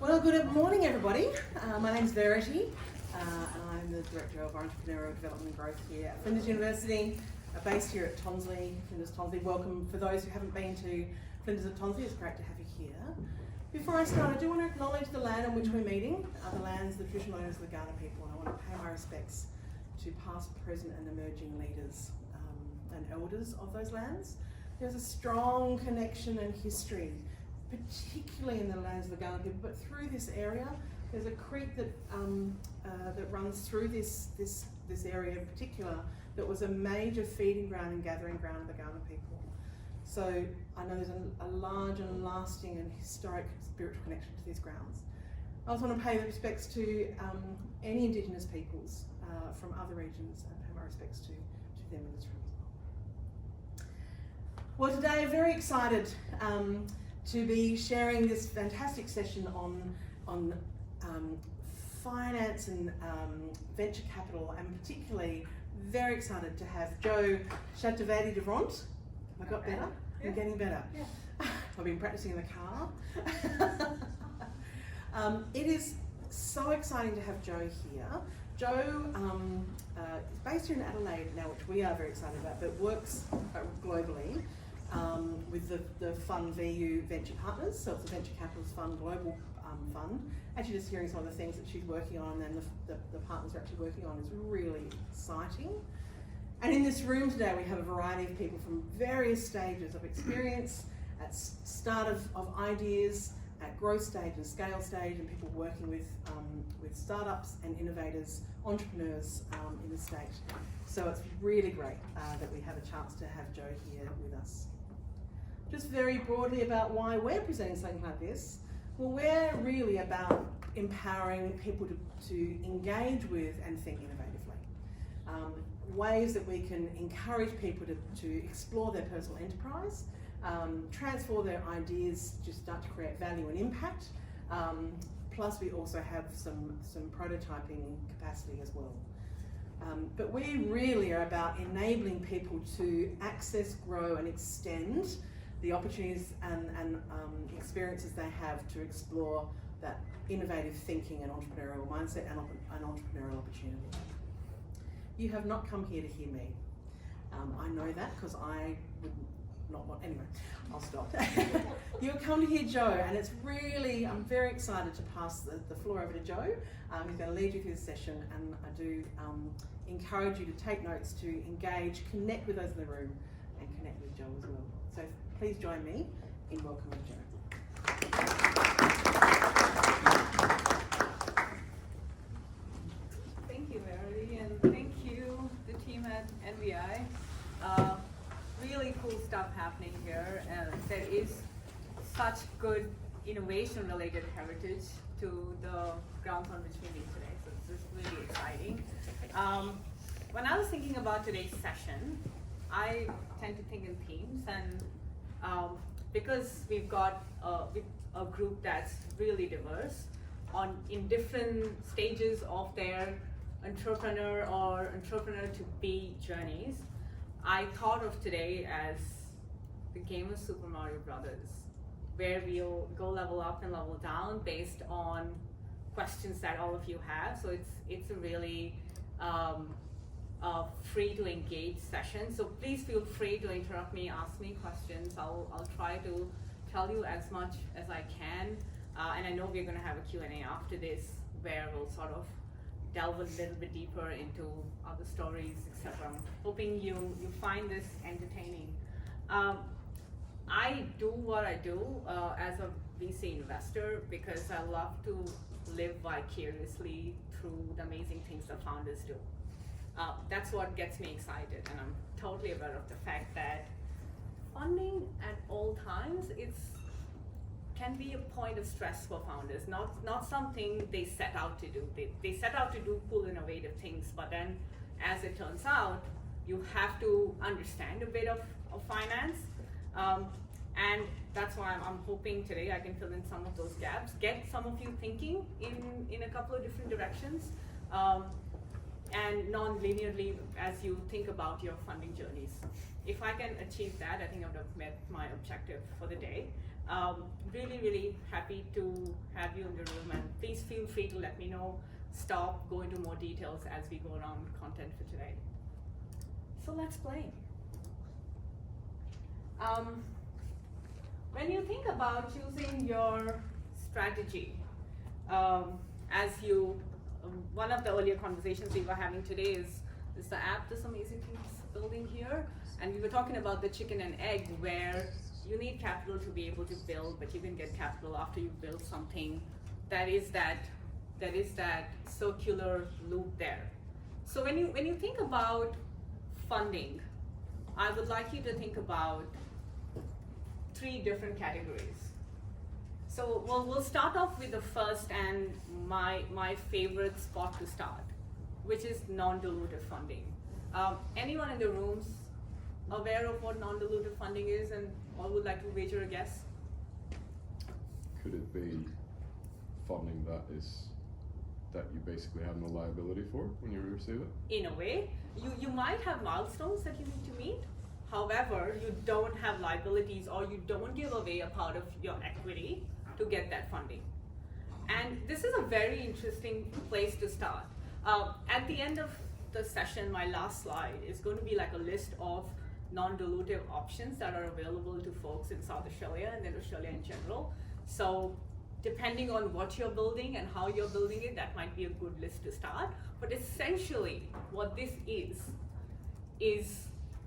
Well, good morning, everybody. My name's Verity, and I'm the Director of Entrepreneurial Development and Growth here at Flinders University, based here at Tonsley, Flinders Tonsley. Welcome for those who haven't been to Flinders at Tonsley. It's great to have you here. Before I start, I do want to acknowledge the land on which we're meeting, the lands, the traditional owners of the Kaurna people, and I want to pay my respects to past, present and emerging leaders and elders of those lands. There's a strong connection and history, particularly in the lands of the Kaurna people, but through this area. There's a creek that that runs through this area in particular that was a major feeding ground and gathering ground of the Kaurna people. So I know there's a large and lasting and historic spiritual connection to these grounds. I also want to pay the respects to any Indigenous peoples from other regions and pay my respects to them in this room as well. Well, today I'm very excited to be sharing this fantastic session on finance and venture capital, and particularly very excited to have Jo Chaturvedi-Durant. Have I got better? Yeah. I'm getting better. Yeah. I've been practicing in the car. It is so exciting to have Jo here. Jo is based here in Adelaide now, which we are very excited about, but works globally with the fund VU Venture Partners. So it's a venture capitalist fund, global fund. Actually, just hearing some of the things that she's working on and the partners are actually working on is really exciting. And in this room today, we have a variety of people from various stages of experience, at start of ideas, at growth stage and scale stage, and people working with startups and innovators, entrepreneurs in the state. So it's really great that we have a chance to have Jo here with us. Just very broadly about why we're presenting something like this. Well, we're really about empowering people to engage with and think innovatively. Ways that we can encourage people to explore their personal enterprise, transform their ideas to start to create value and impact. Plus we also have some prototyping capacity as well. But we really are about enabling people to access, grow and extend the opportunities and experiences they have to explore that innovative thinking and entrepreneurial mindset and an entrepreneurial opportunity. You have not come here to hear me. I know that because I would not want, anyway, I'll stop. You've come to hear Jo, and it's really, I'm very excited to pass the floor over to Jo. He's going to lead you through the session, and I do encourage you to take notes, to engage, connect with those in the room, and connect with Jo as well. So please join me in welcoming Jo. Thank you, Verity, and thank you, the team at NVI. Really cool stuff happening here. There is such good innovation-related heritage to the grounds on which we meet today, so it's just really exciting. When I was thinking about today's session, I tend to think in themes, and because we've got a group that's really diverse in different stages of their entrepreneur or entrepreneur-to-be journeys, I thought of today as the game of Super Mario Brothers, where we'll go level up and level down based on questions that all of you have. So it's a really free to engage session. So please feel free to interrupt me, ask me questions. I'll try to tell you as much as I can. And I know we're going to have a Q&A after this, where we'll sort of delve a little bit deeper into other stories, etc. I'm hoping you find this entertaining. I do what I do as a VC investor because I love to live vicariously through the amazing things that founders do. That's what gets me excited, and I'm totally aware of the fact that funding at all times can be a point of stress for founders, not something they set out to do. They set out to do cool, innovative things, but then as it turns out, you have to understand a bit of finance. And that's why I'm hoping today I can fill in some of those gaps, get some of you thinking in a couple of different directions, and non-linearly as you think about your funding journeys. If I can achieve that, I think I would have met my objective for the day. Really, really happy to have you in the room, and please feel free to let me know, stop, go into more details as we go around content for today. So let's play. When you think about choosing your strategy, one of the earlier conversations we were having today is the app, this amazing thing is building here, and we were talking about the chicken and egg, where you need capital to be able to build, but you can get capital after you build something. That is that circular loop there. So when you think about funding, I would like you to think about 3 different categories. So we'll start off with the first and my favorite spot to start, which is non-dilutive funding. Anyone in the room's aware of what non-dilutive funding is, and all would like to wager a guess? Could it be funding that you basically have no liability for when you receive it? In a way, you might have milestones that you need to meet. However, you don't have liabilities, or you don't give away a part of your equity to get that funding. And this is a very interesting place to start. At the end of the session, my last slide is going to be like a list of non-dilutive options that are available to folks in South Australia and then Australia in general. So depending on what you're building and how you're building it, that might be a good list to start. But essentially, what this is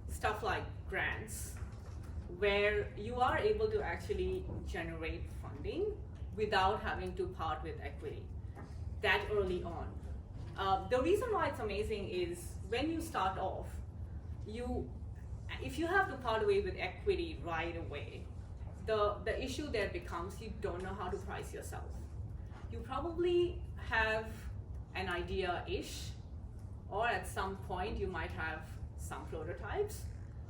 stuff like grants, where you are able to actually generate funding without having to part with equity that early on. The reason why it's amazing is when you start off, if you have to part away with equity right away, the issue there becomes you don't know how to price yourself. You probably have an idea-ish, or at some point you might have some prototypes.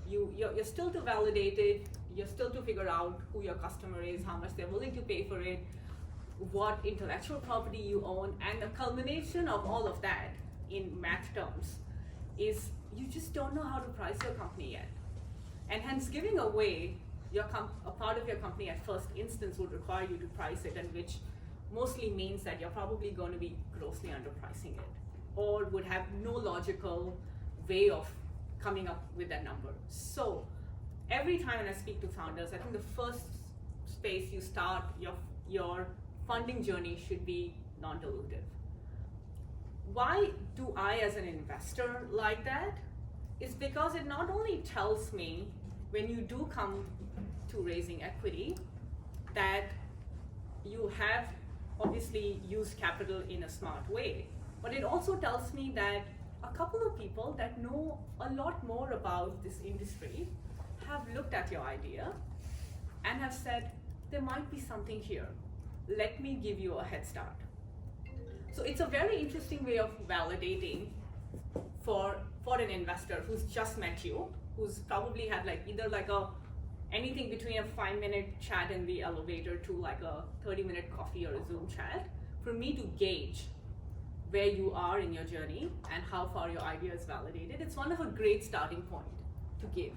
You're still to validate it, you're still to figure out who your customer is, how much they're willing to pay for it, what intellectual property you own, and the culmination of all of that in math terms is you just don't know how to price your company yet. And hence giving away a part of your company at first instance would require you to price it, and which mostly means that you're probably going to be grossly underpricing it, or would have no logical way of coming up with that number. So every time when I speak to founders, I think the first space you start your funding journey should be non-dilutive. Why do I as an investor like that? Is because it not only tells me when you do come to raising equity that you have obviously used capital in a smart way, but it also tells me that a couple of people that know a lot more about this industry have looked at your idea and have said, there might be something here. Let me give you a head start. So it's a very interesting way of validating for an investor who's just met you, who's probably had either anything between a 5-minute chat in the elevator to like a 30-minute coffee or a Zoom chat, for me to gauge where you are in your journey and how far your idea is validated. It's one of a great starting point to give.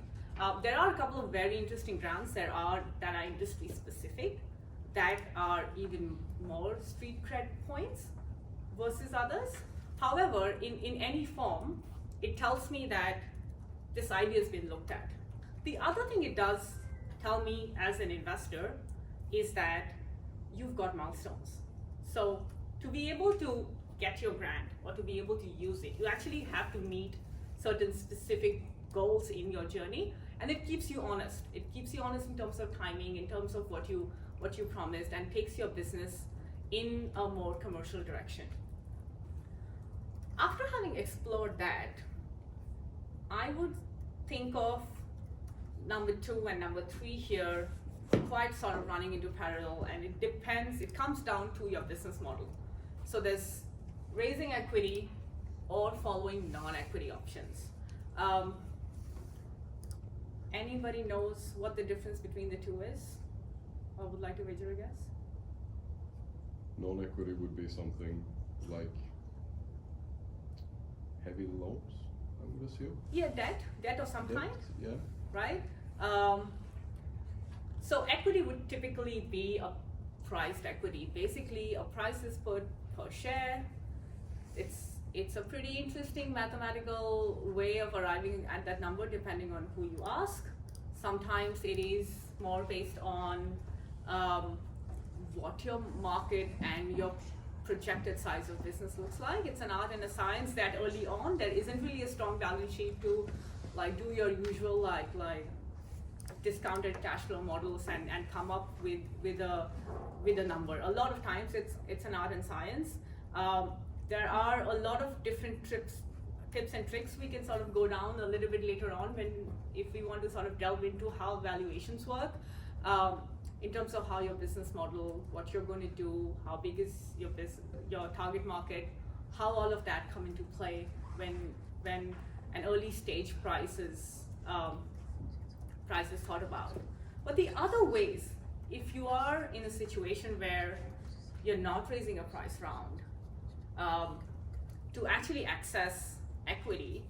There are a couple of very interesting grants that are industry specific, that are even more street cred points versus others. However, in any form, it tells me that this idea has been looked at. The other thing it does tell me as an investor is that you've got milestones. So to be able to get your grant or to be able to use it, you actually have to meet certain specific goals in your journey, and it keeps you honest. It keeps you honest in terms of timing, in terms of what you promised, and takes your business in a more commercial direction. After having explored that, I would think of number 2 and number 3 here quite sort of running into parallel, and it comes down to your business model. So there's raising equity or following non-equity options. Anybody knows what the difference between the two is, or would like to wager a guess? Non-equity would be something like heavy loans, I would assume. Yeah, debt of some kind, Yeah. right? So equity would typically be a priced equity. Basically, a price is put per share. It's a pretty interesting mathematical way of arriving at that number depending on who you ask. Sometimes it is more based on what your market and your projected size of business looks like. It's an art and a science that early on there isn't really a strong balance sheet to like do your usual like discounted cash flow models and come up with a number. A lot of times it's an art and science. There are a lot of different tips and tricks we can sort of go down a little bit later on if we want to sort of delve into how valuations work, in terms of how your business model, what you're going to do, how big is your target market, how all of that come into play when an early stage price is thought about. But the other ways, if you are in a situation where you're not raising a price round, to actually access equity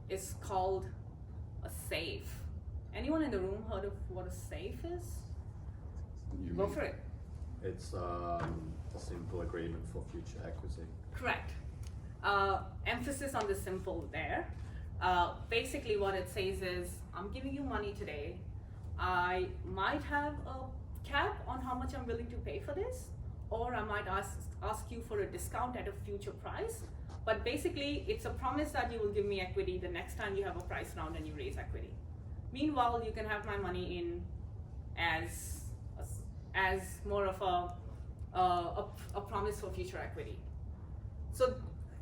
is called a SAFE. Anyone in the room heard of what a SAFE is? Go for it. It's a simple agreement for future equity. Correct. Emphasis on the simple there. Basically what it says is, I'm giving you money today. I might have a cap on how much I'm willing to pay for this, or I might ask you for a discount at a future price. But basically, it's a promise that you will give me equity the next time you have a price round and you raise equity. Meanwhile, you can have my money in as more of a promise for future equity. So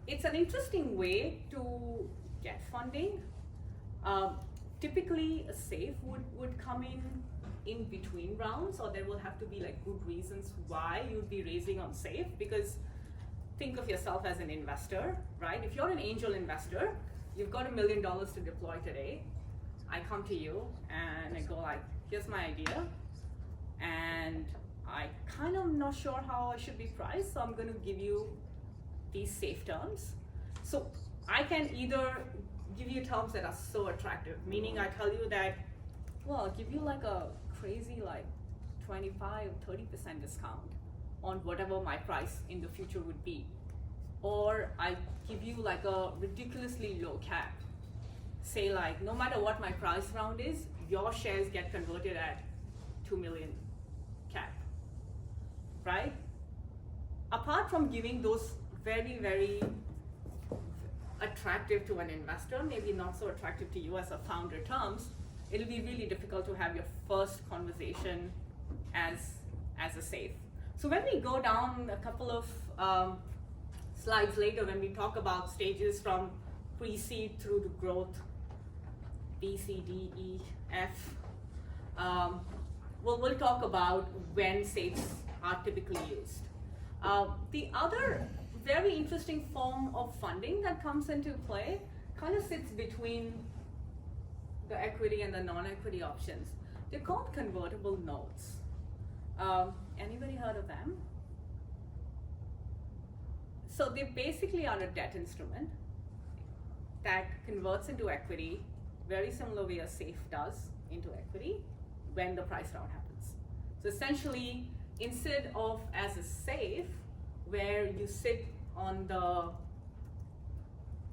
it's an interesting way to get funding. Typically, a SAFE would come in between rounds, or there will have to be like good reasons why you'd be raising on SAFE, because think of yourself as an investor, right? If you're an angel investor, you've got $1 million to deploy today. I come to you and I go like, here's my idea, and I kind of not sure how I should be priced, so I'm going to give you these SAFE terms. So I can either give you terms that are so attractive, meaning I tell you that, well, I'll give you like a crazy like 25, 30% discount on whatever my price in the future would be. Or I give you like a ridiculously low cap. Say like, no matter what my price round is, your shares get converted at 2 million cap, right? Apart from giving those very, very attractive to an investor, maybe not so attractive to you as a founder terms, it'll be really difficult to have your first conversation as a SAFE. So when we go down a couple of slides later, when we talk about stages from pre-seed through to growth, B, C, D, E, F, we'll talk about when SAFEs are typically used. The other very interesting form of funding that comes into play kind of sits between the equity and the non-equity options. They're called convertible notes. Anybody heard of them? So they basically are a debt instrument that converts into equity, very similar way a SAFE does into equity when the price round happens. So essentially, instead of as a SAFE, where you sit on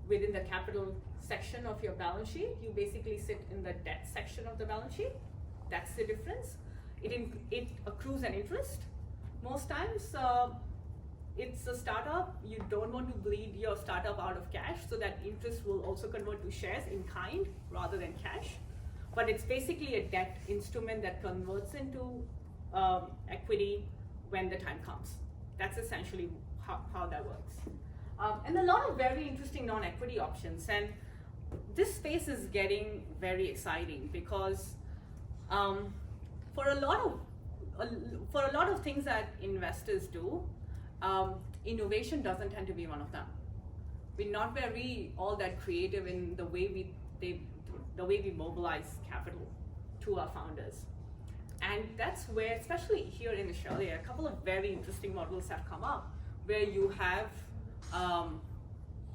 within the capital section of your balance sheet, you basically sit in the debt section of the balance sheet. That's the difference. It accrues an interest. Most times, it's a startup. You don't want to bleed your startup out of cash, so that interest will also convert to shares in kind rather than cash. But it's basically a debt instrument that converts into equity when the time comes. That's essentially how that works. And a lot of very interesting non-equity options. And this space is getting very exciting because for a lot of things that investors do, innovation doesn't tend to be one of them. We're not very all that creative in the way we mobilize capital to our founders. And that's where, especially here in Australia, a couple of very interesting models have come up where you have,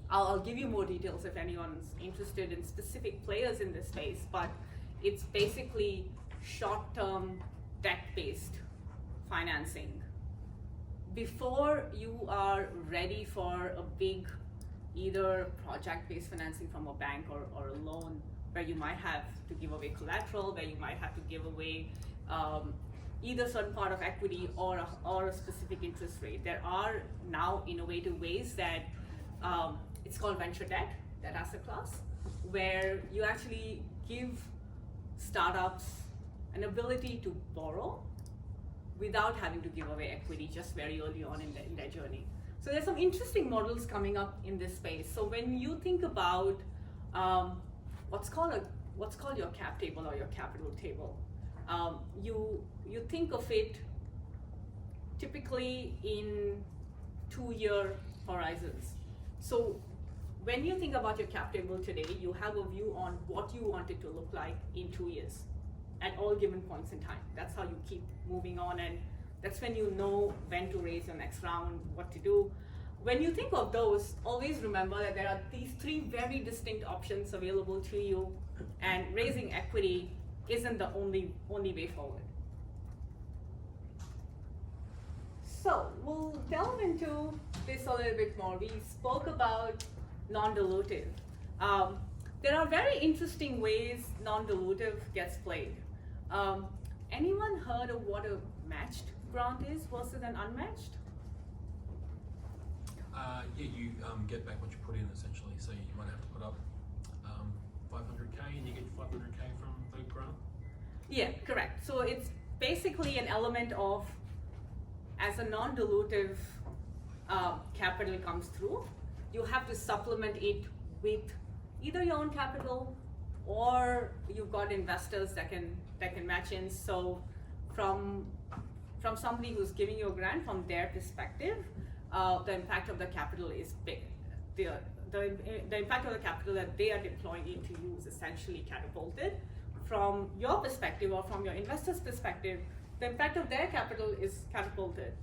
I'll give you more details if anyone's interested in specific players in this space, but it's basically short-term debt-based financing. Before you are ready for a big, either project-based financing from a bank or a loan, where you might have to give away collateral, where you might have to give away either certain part of equity or a specific interest rate. There are now innovative ways that it's called venture debt, that asset class, where you actually give startups an ability to borrow without having to give away equity just very early on in their journey. So there's some interesting models coming up in this space. So when you think about what's called your cap table or your capital table, you think of it typically in 2-year horizons. So when you think about your cap table today, you have a view on what you want it to look like in 2 years at all given points in time. That's how you keep moving on, and that's when you know when to raise your next round, what to do. When you think of those, always remember that there are these 3 very distinct options available to you, and raising equity isn't the only way forward. So we'll delve into this a little bit more. We spoke about non-dilutive. There are very interesting ways non-dilutive gets played. Anyone heard of what a matched grant is versus an unmatched? Yeah, you get back what you put in essentially. So you might have to put up 500K and you get 500K from the grant. Yeah, correct. So it's basically an element of, as a non-dilutive capital comes through, you have to supplement it with either your own capital or you've got investors that can match in. So from somebody who's giving you a grant, from their perspective, the impact of the capital is big. The impact of the capital that they are deploying into you is essentially catapulted. From your perspective or from your investor's perspective, the impact of their capital is catapulted.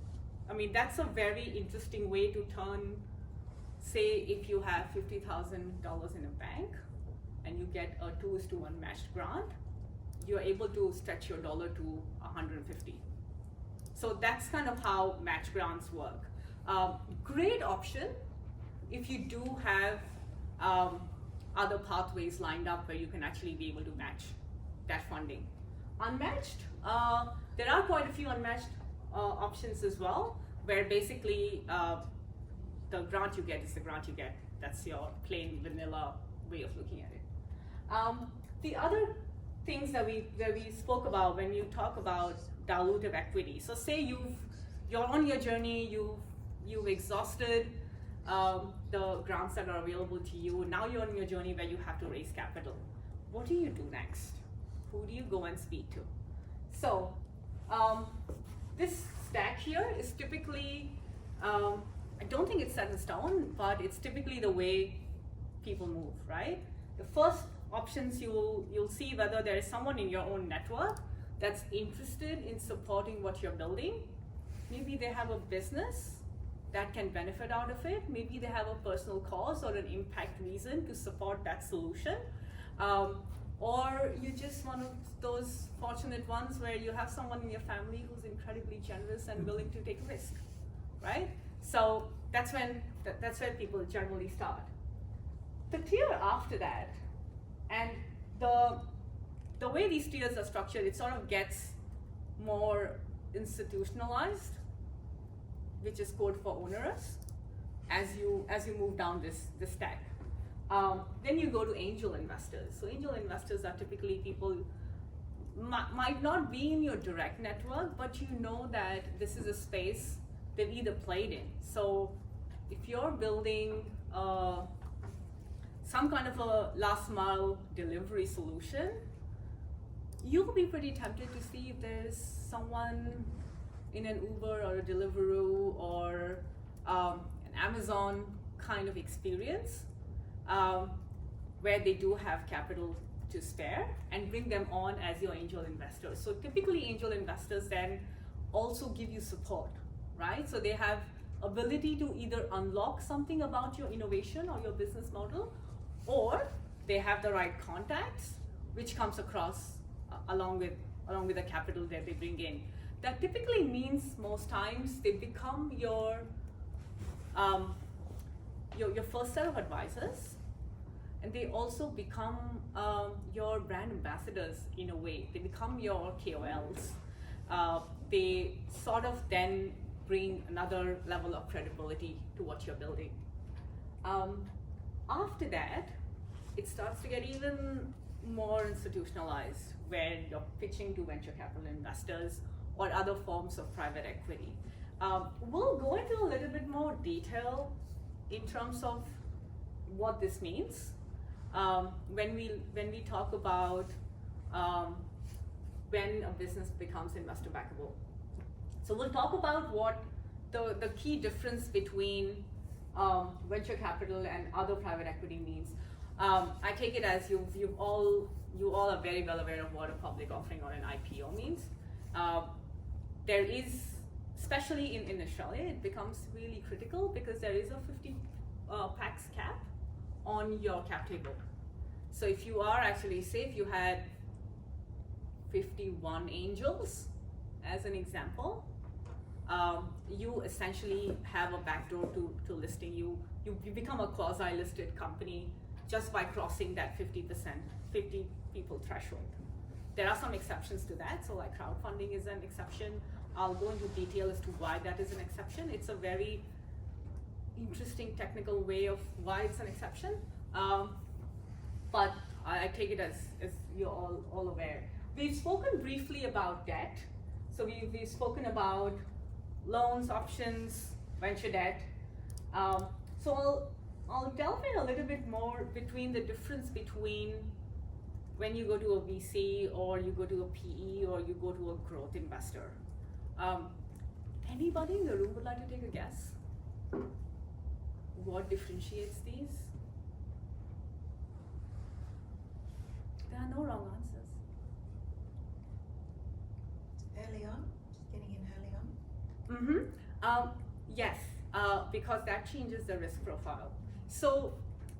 I mean, that's a very interesting way to turn, say, if you have $50,000 in a bank and you get a 2:1 matched grant, you're able to stretch your dollar to 150. So that's kind of how match grants work. Great option if you do have other pathways lined up where you can actually be able to match that funding. Unmatched, there are quite a few unmatched options as well, where basically the grant you get is the grant you get. That's your plain vanilla way of looking at it. The other things that we spoke about when you talk about dilutive equity. So say you're on your journey, you've exhausted the grants that are available to you. Now you're on your journey where you have to raise capital. What do you do next? Who do you go and speak to? So this stack here is typically, I don't think it's set in stone, but it's typically the way people move, right? The first options you'll see whether there is someone in your own network that's interested in supporting what you're building. Maybe they have a business that can benefit out of it. Maybe they have a personal cause or an impact reason to support that solution. Or you're just one of those fortunate ones where you have someone in your family who's incredibly generous and willing to take a risk, right? So that's where people generally start. The tier after that, and the way these tiers are structured, it sort of gets more institutionalized, which is code for onerous, as you move down this stack. Then you go to angel investors. So angel investors are typically people might not be in your direct network, but you know that this is a space they've either played in. So if you're building some kind of a last mile delivery solution, you'll be pretty tempted to see if there's someone in an Uber or a Deliveroo or an Amazon kind of experience where they do have capital to spare, and bring them on as your angel investors. So typically angel investors then also give you support, right? So they have ability to either unlock something about your innovation or your business model, or they have the right contacts, which comes across along with along with the capital that they bring in. That typically means most times they become your first set of advisors, and they also become your brand ambassadors in a way. They become your KOLs. They sort of then bring another level of credibility to what you're building. After that, it starts to get even more institutionalized, where you're pitching to venture capital investors or other forms of private equity. We'll go into a little bit more detail in terms of what this means when we talk about when a business becomes investor backable. So we'll talk about what the key difference between venture capital and other private equity means. I take it as you all are very well aware of what a public offering or an IPO means. There is, especially in Australia, it becomes really critical because there is a 50 pax cap on your cap table. So if you are actually, say if you had 51 angels, as an example, you essentially have a backdoor to listing. You become a quasi-listed company just by crossing that 50 people threshold. There are some exceptions to that, so like crowdfunding is an exception. I'll go into detail as to why that is an exception. It's a very interesting technical way of why it's an exception, but I take it as you're all aware. We've spoken briefly about debt. So we've spoken about loans, options, venture debt. So I'll delve in a little bit more between the difference between when you go to a VC or you go to a PE or you go to a growth investor. Anybody in the room would like to take a guess? What differentiates these? There are no wrong answers. Early on, just getting in early on. Yes, because that changes the risk profile. So,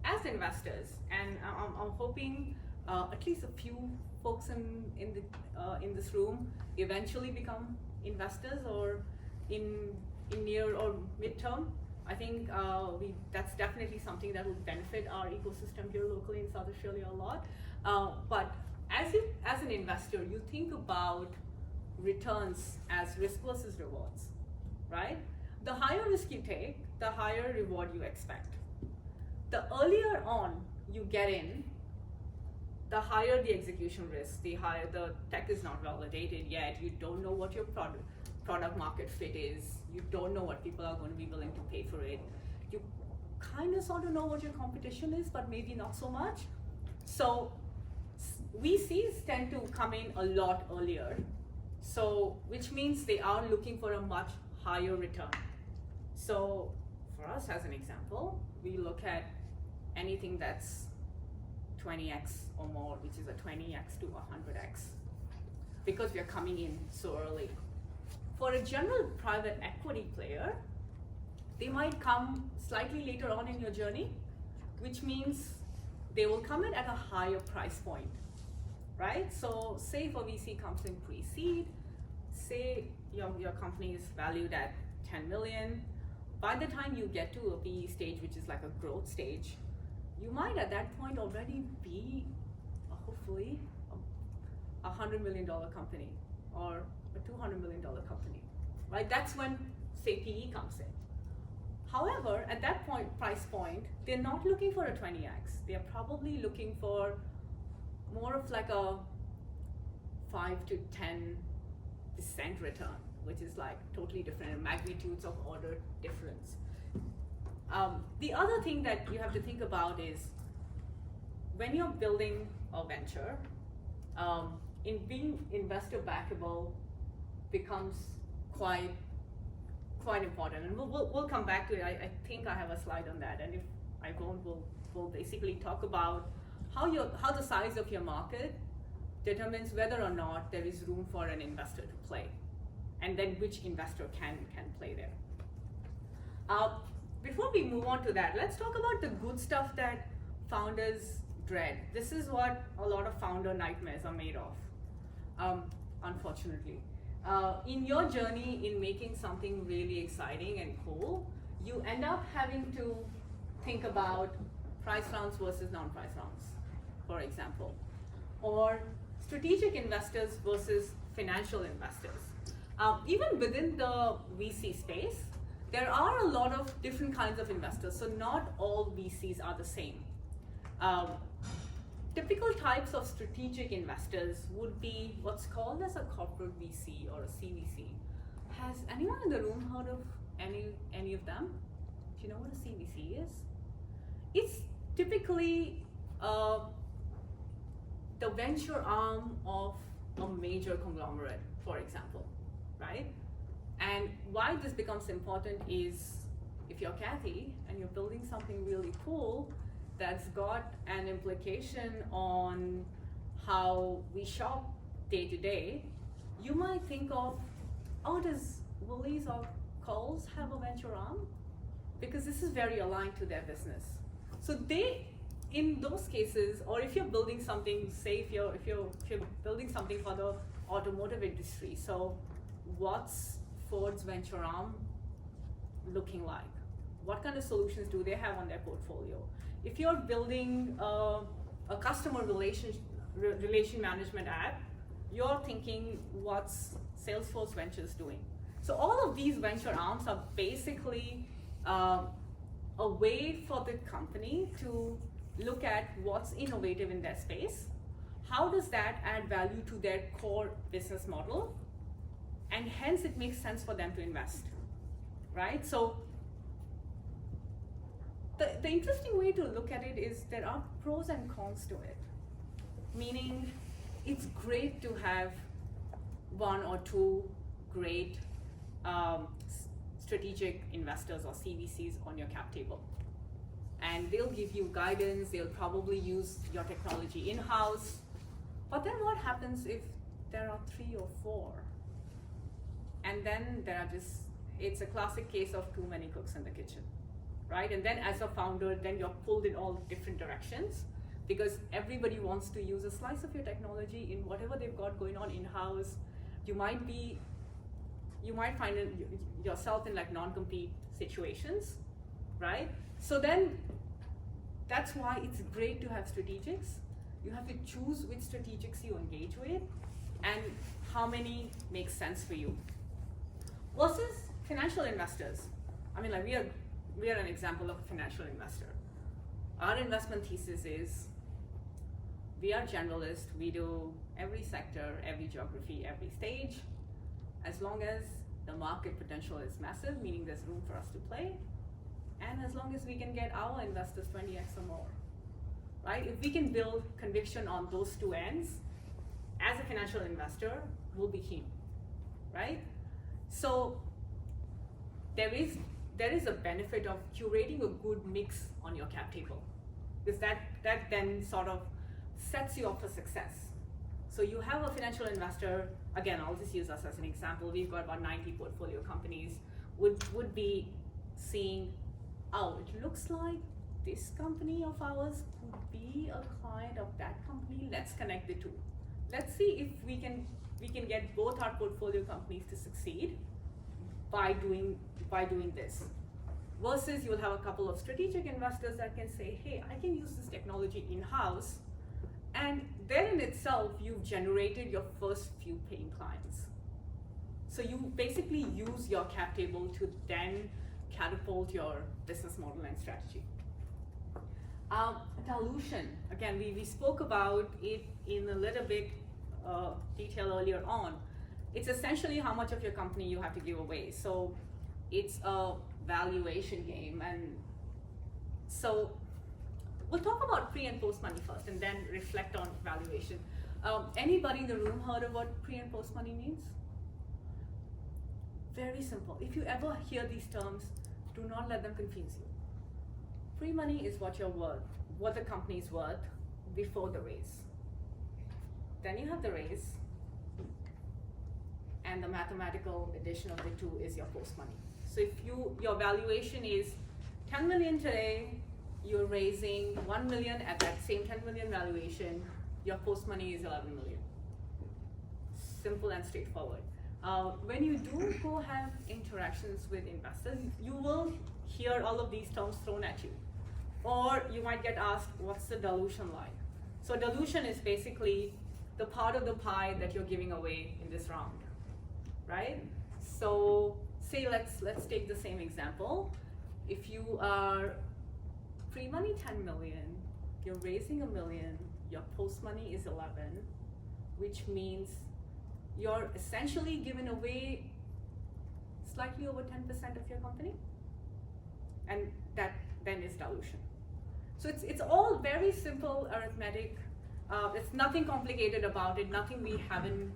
as investors, and I'm hoping at least a few folks in this room eventually become investors, or in near or midterm. I think that's definitely something that will benefit our ecosystem here locally in South Australia a lot. But as an investor, you think about returns as risk versus rewards, right? The higher risk you take, the higher reward you expect. The earlier on you get in, the higher the execution risk, the higher the tech is not validated yet, you don't know what your product market fit is, you don't know what people are going to be willing to pay for it. You kind of sort of know what your competition is, but maybe not so much. So VCs tend to come in a lot earlier, so which means they are looking for a much higher return. So for us, as an example, we look at anything that's 20x or more, which is a 20x to 100x, because we are coming in so early. For a general private equity player, they might come slightly later on in your journey, which means they will come in at a higher price point, right? So say if a VC comes in pre-seed, say your company is valued at 10 million. By the time you get to a PE stage, which is like a growth stage, you might at that point already be hopefully a $100 million company or a $200 million company, right? That's when, say, PE comes in. However, at that price point, they're not looking for a 20x. They're probably looking for more of like a 5 to 10% return, which is like totally different, magnitudes of order difference. The other thing that you have to think about is when you're building a venture, in being investor backable becomes quite important, and we'll come back to it. I think I have a slide on that, and if I don't, we'll basically talk about how the size of your market determines whether or not there is room for an investor to play, and then which investor can play there. Before we move on to that, let's talk about the good stuff that founders dread. This is what a lot of founder nightmares are made of. unfortunately. In your journey in making something really exciting and cool, you end up having to think about price rounds versus non-price rounds, for example, or strategic investors versus financial investors. Even within the VC space, there are a lot of different kinds of investors, so not all VCs are the same. Typical types of strategic investors would be what's called as a corporate VC or a CVC. Has anyone in the room heard of any of them? Do you know what a CVC is? It's typically the venture arm of a major conglomerate, for example, right? And why this becomes important is if you're Kathy and you're building something really cool that's got an implication on how we shop day to day, you might think of, oh, does Woolies or Coles have a venture arm? Because this is very aligned to their business. So they, in those cases, or if you're building something, say if you're building something for the automotive industry, so what's Ford's venture arm looking like? What kind of solutions do they have on their portfolio? If you're building a customer relation management app, you're thinking what's Salesforce Ventures doing? So all of these venture arms are basically a way for the company to look at what's innovative in their space. How does that add value to their core business model? And hence it makes sense for them to invest, right? So the interesting way to look at it is there are pros and cons to it. Meaning it's great to have one or two great strategic investors or CVCs on your cap table. And they'll give you guidance, they'll probably use your technology in-house. But then what happens if there are 3 or 4? And then it's a classic case of too many cooks in the kitchen, right? And then as a founder, then you're pulled in all different directions because everybody wants to use a slice of your technology in whatever they've got going on in-house. You might find yourself in like non-compete situations, right? So then that's why it's great to have strategics. You have to choose which strategics you engage with and how many make sense for you. Versus financial investors. I mean, like we are an example of a financial investor. Our investment thesis is we are generalists. We do every sector, every geography, every stage. As long as the market potential is massive, meaning there's room for us to play, and as long as we can get our investors 20x or more, right? If we can build conviction on those two ends, as a financial investor, we'll be keen, right? So there is a benefit of curating a good mix on your cap table, because that then sort of sets you up for success. So you have a financial investor, again, I'll just use us as an example. We've got about 90 portfolio companies, would be seeing, oh, it looks like this company of ours could be a client of that company. Let's connect the two. Let's see if we can get both our portfolio companies to succeed by doing this. Versus you'll have a couple of strategic investors that can say, hey, I can use this technology in-house, and then in itself, you've generated your first few paying clients. So you basically use your cap table to then catapult your business model and strategy. Dilution, again, we spoke about it in a little bit detail earlier on. It's essentially how much of your company you have to give away. So it's a valuation game. And so we'll talk about pre and post money first and then reflect on valuation. Anybody in the room heard of what pre and post money means? Very simple. If you ever hear these terms, do not let them confuse you. Pre money is what you're worth, what the company is worth before the raise. Then you have the raise, and the mathematical addition of the two is your post money. So if your valuation is 10 million today, you're raising 1 million at that same 10 million valuation, your post money is 11 million. simple and straightforward. When you do go have interactions with investors, you will hear all of these terms thrown at you. Or you might get asked, what's the dilution like? So dilution is basically the part of the pie that you're giving away in this round, right? So say let's take the same example. If you are pre-money 10 million, you're raising $1 million, your post-money is 11, which means you're essentially giving away slightly over 10% of your company, and that then is dilution. So it's all very simple arithmetic. It's nothing complicated about it. Nothing we haven't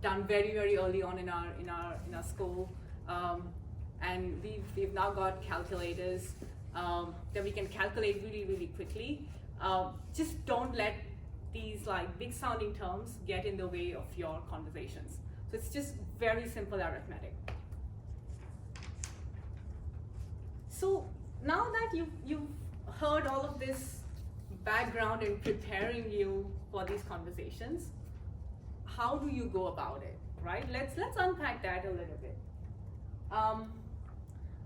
done very early on in our school, and we've now got calculators that we can calculate really quickly. Just don't let these like big sounding terms get in the way of your conversations. So it's just very simple arithmetic. So now that you've heard all of this background in preparing you for these conversations, how do you go about it, right? Let's unpack that a little bit.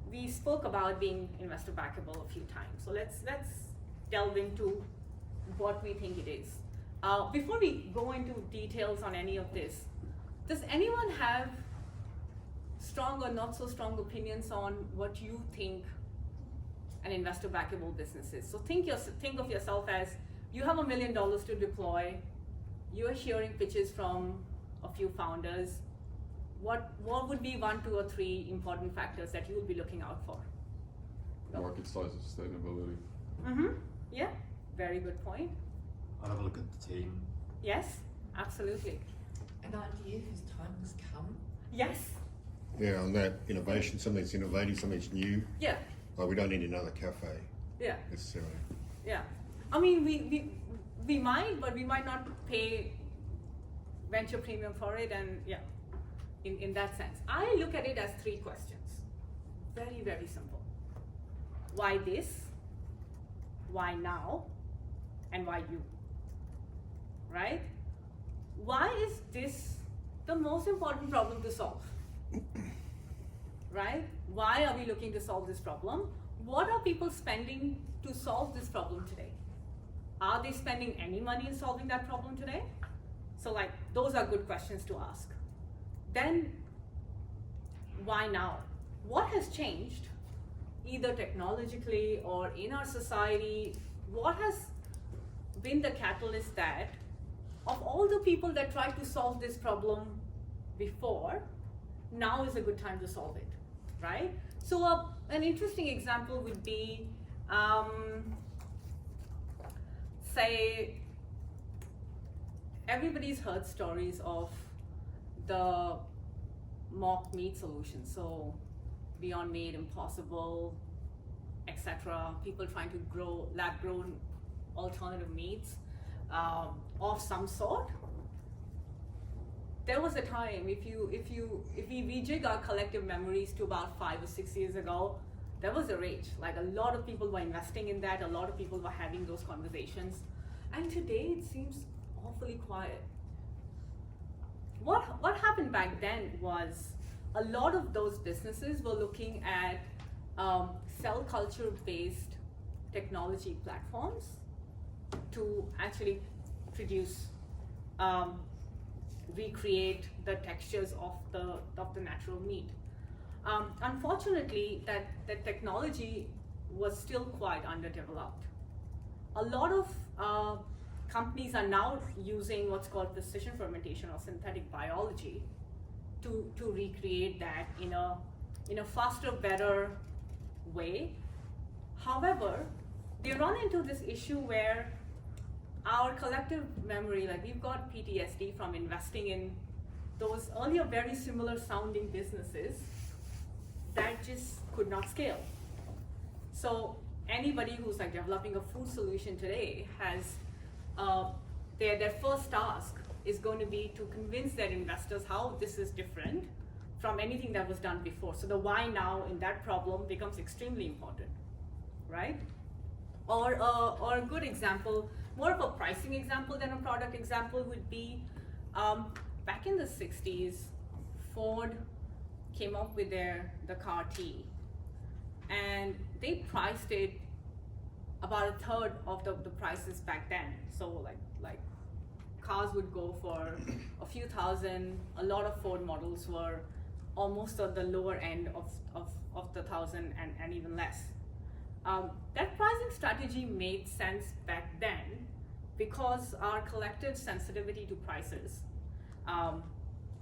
We spoke about being investor backable a few times, so let's delve into what we think it is. Before we go into details on any of this, does anyone have strong or not so strong opinions on what you think an investor backable business is? So think of yourself as you have $1 million to deploy. You're hearing pitches from a few founders. What would be 1, 2, or 3 important factors that you would be looking out for? Market size and sustainability. Mm-hmm. Yeah, very good point. I'll have a look at the team. Yes, absolutely. An idea whose time has come. Yes. Yeah, on that innovation, something's innovative, something's new. Yeah. Like we don't need another cafe Yeah. necessarily. Yeah. I mean, we might, but we might not pay venture premium for it, and yeah, in that sense. I look at it as 3 questions. Very simple. Why this? Why now? And why you? Right? Why is this the most important problem to solve? Right? Why are we looking to solve this problem? What are people spending to solve this problem today? Are they spending any money in solving that problem today? So like, those are good questions to ask. Then, why now? What has changed, either technologically or in our society? What has been the catalyst that, of all the people that tried to solve this problem before, now is a good time to solve it, right? So an interesting example would be, say, everybody's heard stories of the mock meat solution, so Beyond Meat, Impossible, etc. People trying to grow lab-grown alternative meats of some sort. There was a time, if we rejig our collective memories to about 5 or 6 years ago, there was a rage. Like, a lot of people were investing in that, a lot of people were having those conversations. And today it seems awfully quiet. What happened back then was a lot of those businesses were looking at cell culture based technology platforms to actually produce, recreate the textures of the natural meat. Unfortunately, that technology was still quite underdeveloped. A lot of companies are now using what's called precision fermentation or synthetic biology to recreate that in a faster, better way. However, they run into this issue where our collective memory, like we've got PTSD from investing in those earlier very similar sounding businesses that just could not scale. So anybody who's like developing a food solution today has their first task is going to be to convince their investors how this is different from anything that was done before. So the why now in that problem becomes extremely important, right? Or a good example, more of a pricing example than a product example would be, back in the 60s, Ford came up with the car T, and they priced it about a third of the prices back then. So like cars would go for a few thousand. A lot of Ford models were almost at the lower end of the thousand and even less. That pricing strategy made sense back then because our collective sensitivity to prices,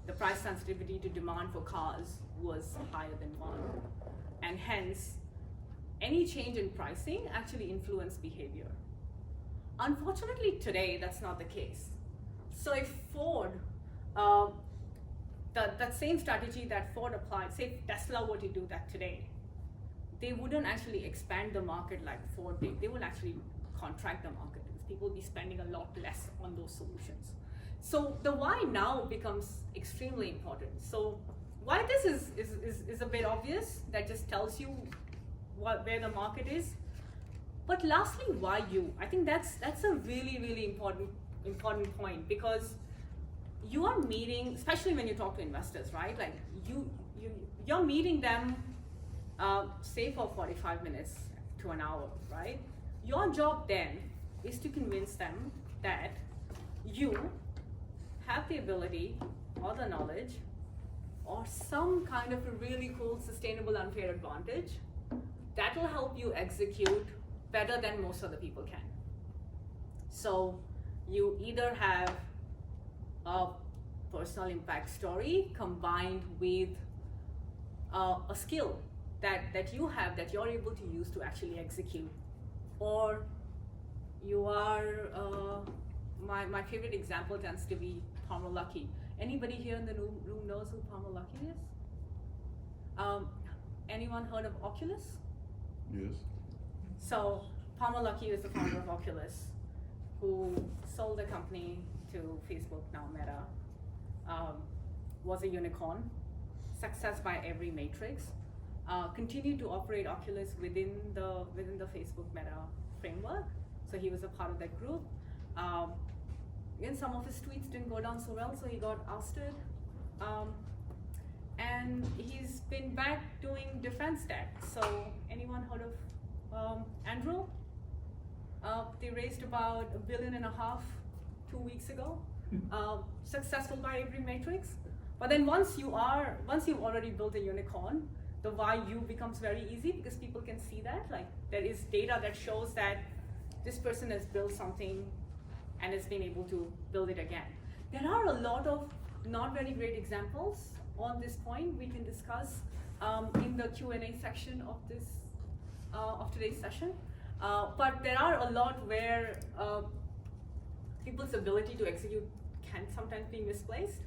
the price sensitivity to demand for cars was higher than 1, and hence any change in pricing actually influenced behavior. Unfortunately today that's not the case. So if Ford, that same strategy that Ford applied, say if Tesla were to do that today, they wouldn't actually expand the market like Ford did. They would actually contract the market because people will be spending a lot less on those solutions. So the why now becomes extremely important. So why this is a bit obvious, that just tells you where the market is. But lastly, why you? I think that's a really important point, because you are meeting, especially when you talk to investors, right? Like you're meeting them, say for 45 minutes to an hour, right? Your job then is to convince them that you have the ability or the knowledge or some kind of a really cool sustainable unfair advantage that will help you execute better than most other people can. So you either have a personal impact story combined with a skill that you have that you're able to use to actually execute, or you are, my favorite example tends to be Palmer Luckey. Anybody here in the room knows who Palmer Luckey is? Anyone heard of Oculus? Yes. So Palmer Luckey is the founder of Oculus, who sold the company to Facebook, now Meta, was a unicorn, success by every matrix, continued to operate Oculus within the Facebook Meta framework. So he was a part of that group. Again, some of his tweets didn't go down so well, so he got ousted. And he's been back doing defense tech. So anyone heard of Andrew? They raised about $1.5 billion 2 weeks ago. Successful by every matrix. But then once you've already built a unicorn, the why you becomes very easy, because people can see that. Like, there is data that shows that this person has built something and has been able to build it again. There are a lot of not very great examples on this point we can discuss in the Q&A section of today's session. But there are a lot where people's ability to execute can sometimes be misplaced,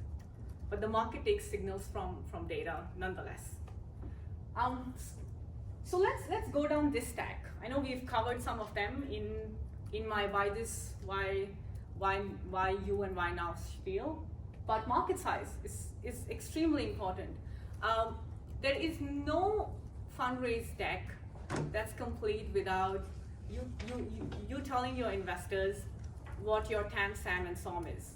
but the market takes signals from data nonetheless. So let's go down this stack. I know we've covered some of them in my why this, why you, and why now spiel, but market size is extremely important. There is no fundraise deck that's complete without you telling your investors what your TAM, SAM, and SOM is.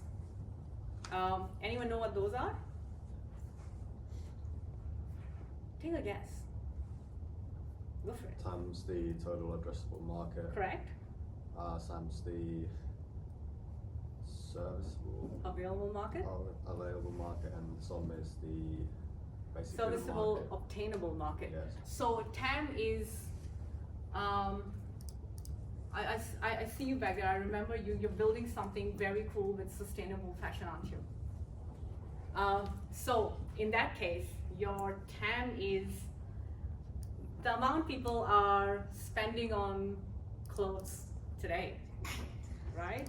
Anyone know what those are? Take a guess. Go for it. TAM's the total addressable market. Correct. SAM's the serviceable Available market. available market, and SOM is the basically Serviceable, market. obtainable market. Yes. So TAM is, I see you back there. I remember you're building something very cool with sustainable fashion, aren't you? So in that case, your TAM is the amount people are spending on clothes today, right?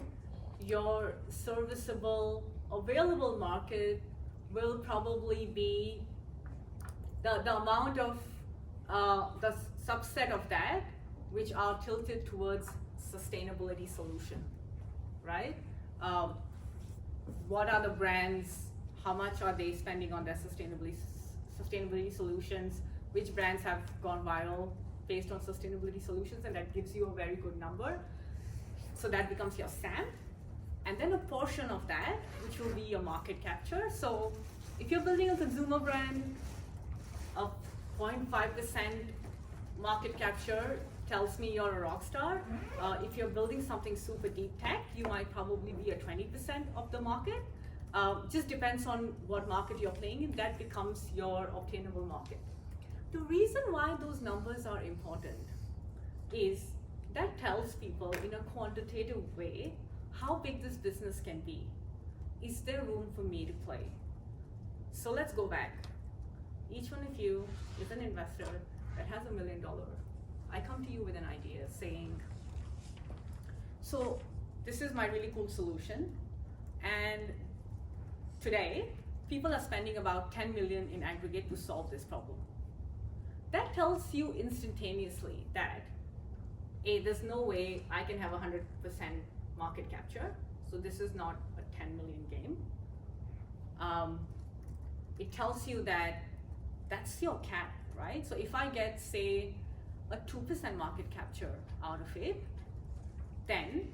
Your serviceable available market will probably be the amount of the subset of that which are tilted towards sustainability solution, right? What are the brands? How much are they spending on their sustainability solutions? Which brands have gone viral based on sustainability solutions? And that gives you a very good number. So that becomes your SAM. and then a portion of that, which will be your market capture. So if you're building a consumer brand, a 0.5% market capture tells me you're a rock star. If you're building something super deep tech, you might probably be a 20% of the market. Just depends on what market you're playing in, that becomes your obtainable market. The reason why those numbers are important is that tells people in a quantitative way how big this business can be. Is there room for me to play? So let's go back. Each one of you is an investor that has $1 million. I come to you with an idea saying, so this is my really cool solution, and today people are spending about 10 million in aggregate to solve this problem. That tells you instantaneously that there's no way I can have 100% market capture, so this is not a 10 million game. It tells you that that's your cap, right? So if I get, say, a 2% market capture out of it, then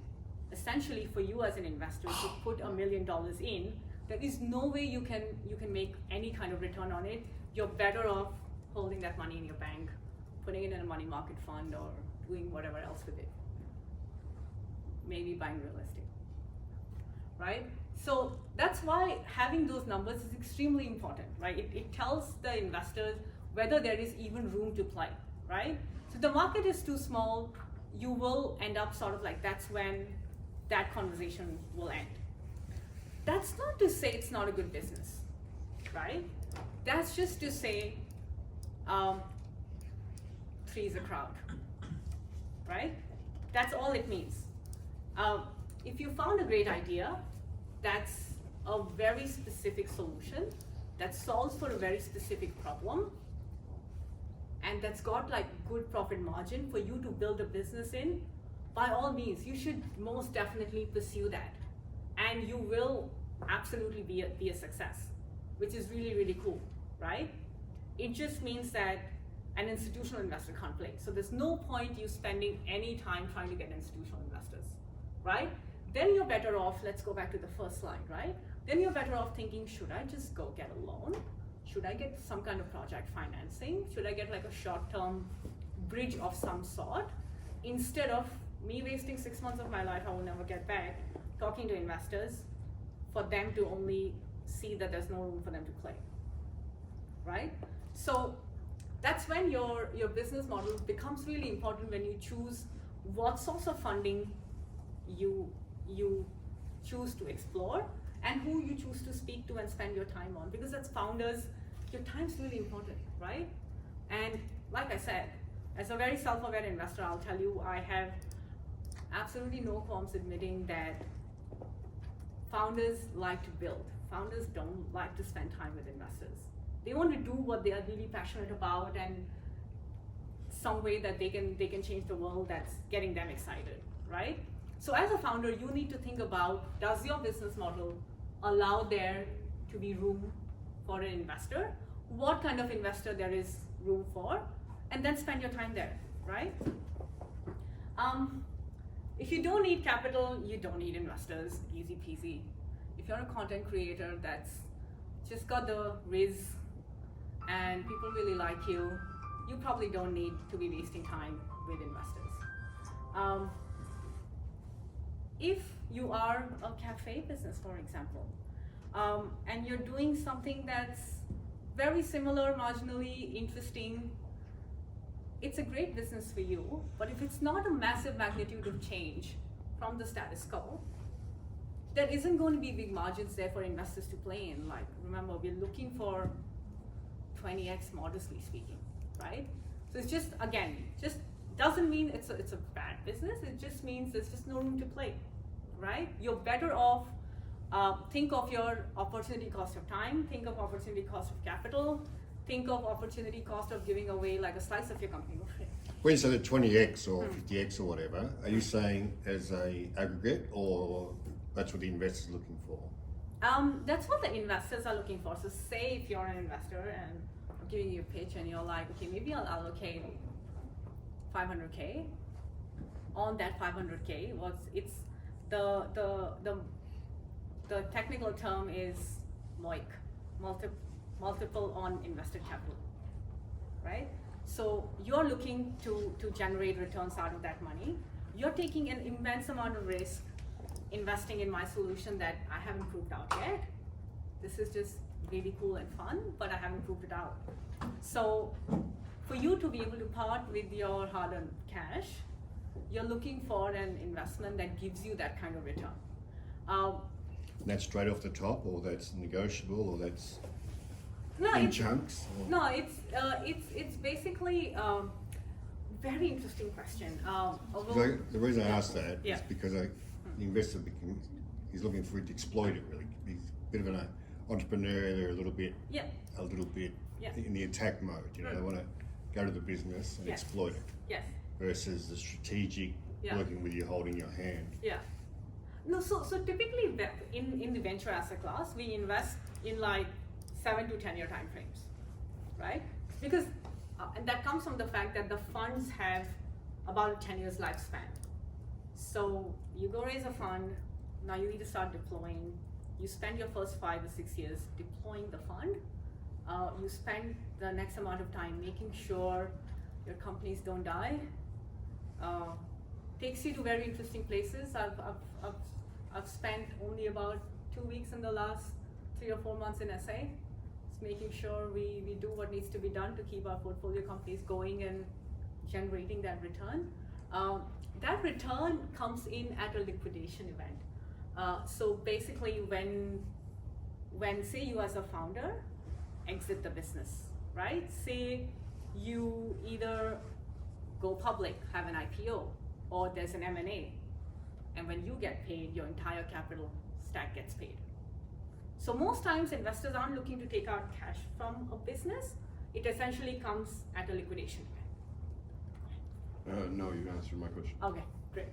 essentially for you as an investor to put $1 million in, there is no way you can make any kind of return on it. You're better off holding that money in your bank, putting it in a money market fund, or doing whatever else with it. Maybe buying real estate, right? So that's why having those numbers is extremely important, right? It tells the investors whether there is even room to play, right? So the market is too small, you will end up sort of like, that's when that conversation will end. That's not to say it's not a good business, right? That's just to say, three is a crowd, right? That's all it means. If you found a great idea, that's a very specific solution that solves for a very specific problem, and that's got like good profit margin for you to build a business in, by all means, you should most definitely pursue that. And you will absolutely be a success, which is really, really cool, right? It just means that an institutional investor can't play. So there's no point you spending any time trying to get institutional investors, right? Then you're better off, let's go back to the first slide, right? Then you're better off thinking, should I just go get a loan? Should I get some kind of project financing? Should I get like a short-term bridge of some sort? Instead of me wasting 6 months of my life I will never get back, talking to investors for them to only see that there's no room for them to play, right? So that's when your business model becomes really important, when you choose what source of funding you choose to explore and who you choose to speak to and spend your time on. Because as founders, your time's really important, right? And like I said, as a very self-aware investor, I'll tell you, I have absolutely no qualms admitting that founders like to build. Founders don't like to spend time with investors. They want to do what they are really passionate about, and some way that they can change the world that's getting them excited, right? So as a founder, you need to think about, does your business model allow there to be room for an investor? What kind of investor there is room for? And then spend your time there, right? If you don't need capital, you don't need investors, easy peasy. If you're a content creator that's just got the riz and people really like you, you probably don't need to be wasting time with investors. If you are a cafe business, for example, and you're doing something that's very similar, marginally interesting, it's a great business for you. But if it's not a massive magnitude of change from the status quo, there isn't going to be big margins there for investors to play in. Like, remember, we're looking for 20x, modestly speaking, right? So it's just, again, just doesn't mean it's a bad business. It just means there's just no room to play, right? You're better off, think of your opportunity cost of time, think of opportunity cost of capital, think of opportunity cost of giving away like a slice of your company. When you say the 20x or 50x or whatever, are you saying as a aggregate, or that's what the investor's looking for? That's what the investors are looking for. So say if you're an investor and I'm giving you a pitch and you're like, okay, maybe I'll allocate 500K. On that 500K, it's the the technical term is MOIC, multiple on invested capital, right? So you're looking to generate returns out of that money. You're taking an immense amount of risk investing in my solution that I haven't proved out yet. This is just really cool and fun, but I haven't proved it out. So for you to be able to part with your hard-earned cash, you're looking for an investment that gives you that kind of return. That's straight off the top, or that's negotiable, or that's No, in it's, chunks? Or? no, it's basically very interesting question. So the reason I asked that Yeah. is because the investor he's looking for it to exploit it. Really, he's a bit of an entrepreneur. They're a little bit Yeah. Yeah. in the attack mode. You know, they want to go to the business and Yeah. exploit it Yes. versus the strategic Yeah. working with you, holding your hand. Yeah. No, so typically in the venture asset class, we invest in like 7 to 10 year time frames, right? Because and that comes from the fact that the funds have about a 10 years lifespan. So you go raise a fund, now you need to start deploying. You spend your first 5 or 6 years deploying the fund. You spend the next amount of time making sure your companies don't die. Takes you to very interesting places. I've spent only about 2 weeks in the last 3 or 4 months in SA. It's making sure we do what needs to be done to keep our portfolio companies going and generating that return. That return comes in at a liquidation event. So basically when say you as a founder exit the business, right? Say you either go public, have an IPO, or there's an M&A, and when you get paid, your entire capital stack gets paid. So most times investors aren't looking to take out cash from a business. It essentially comes at a liquidation event. No, you answered my question. Okay, great.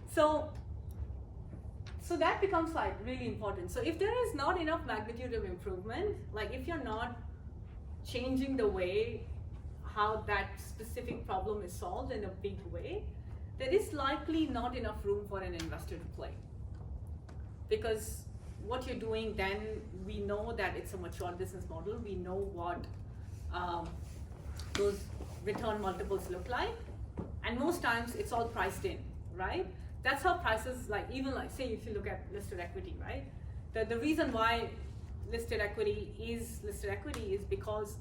So that becomes like really important. So if there is not enough magnitude of improvement, like if you're not changing the way how that specific problem is solved in a big way, there is likely not enough room for an investor to play. Because what you're doing then, we know that it's a mature business model. We know what those return multiples look like. And most times it's all priced in, right? That's how prices, like even like say if you look at listed equity, right? The reason why listed equity is because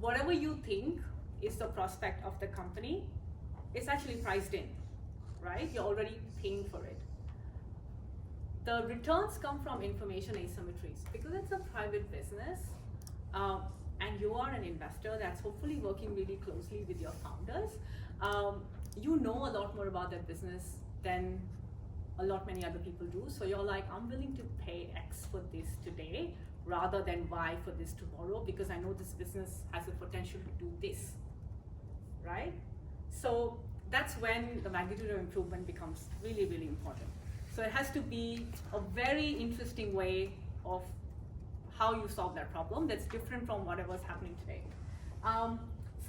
whatever you think is the prospect of the company, it's actually priced in, right? You're already paying for it. The returns come from information asymmetries because it's a private business and you are an investor that's hopefully working really closely with your founders. You know a lot more about that business than a lot many other people do. So you're like, I'm willing to pay X for this today rather than Y for this tomorrow because I know this business has the potential to do this, right? So that's when the magnitude of improvement becomes really, really important. So it has to be a very interesting way of how you solve that problem that's different from whatever's happening today.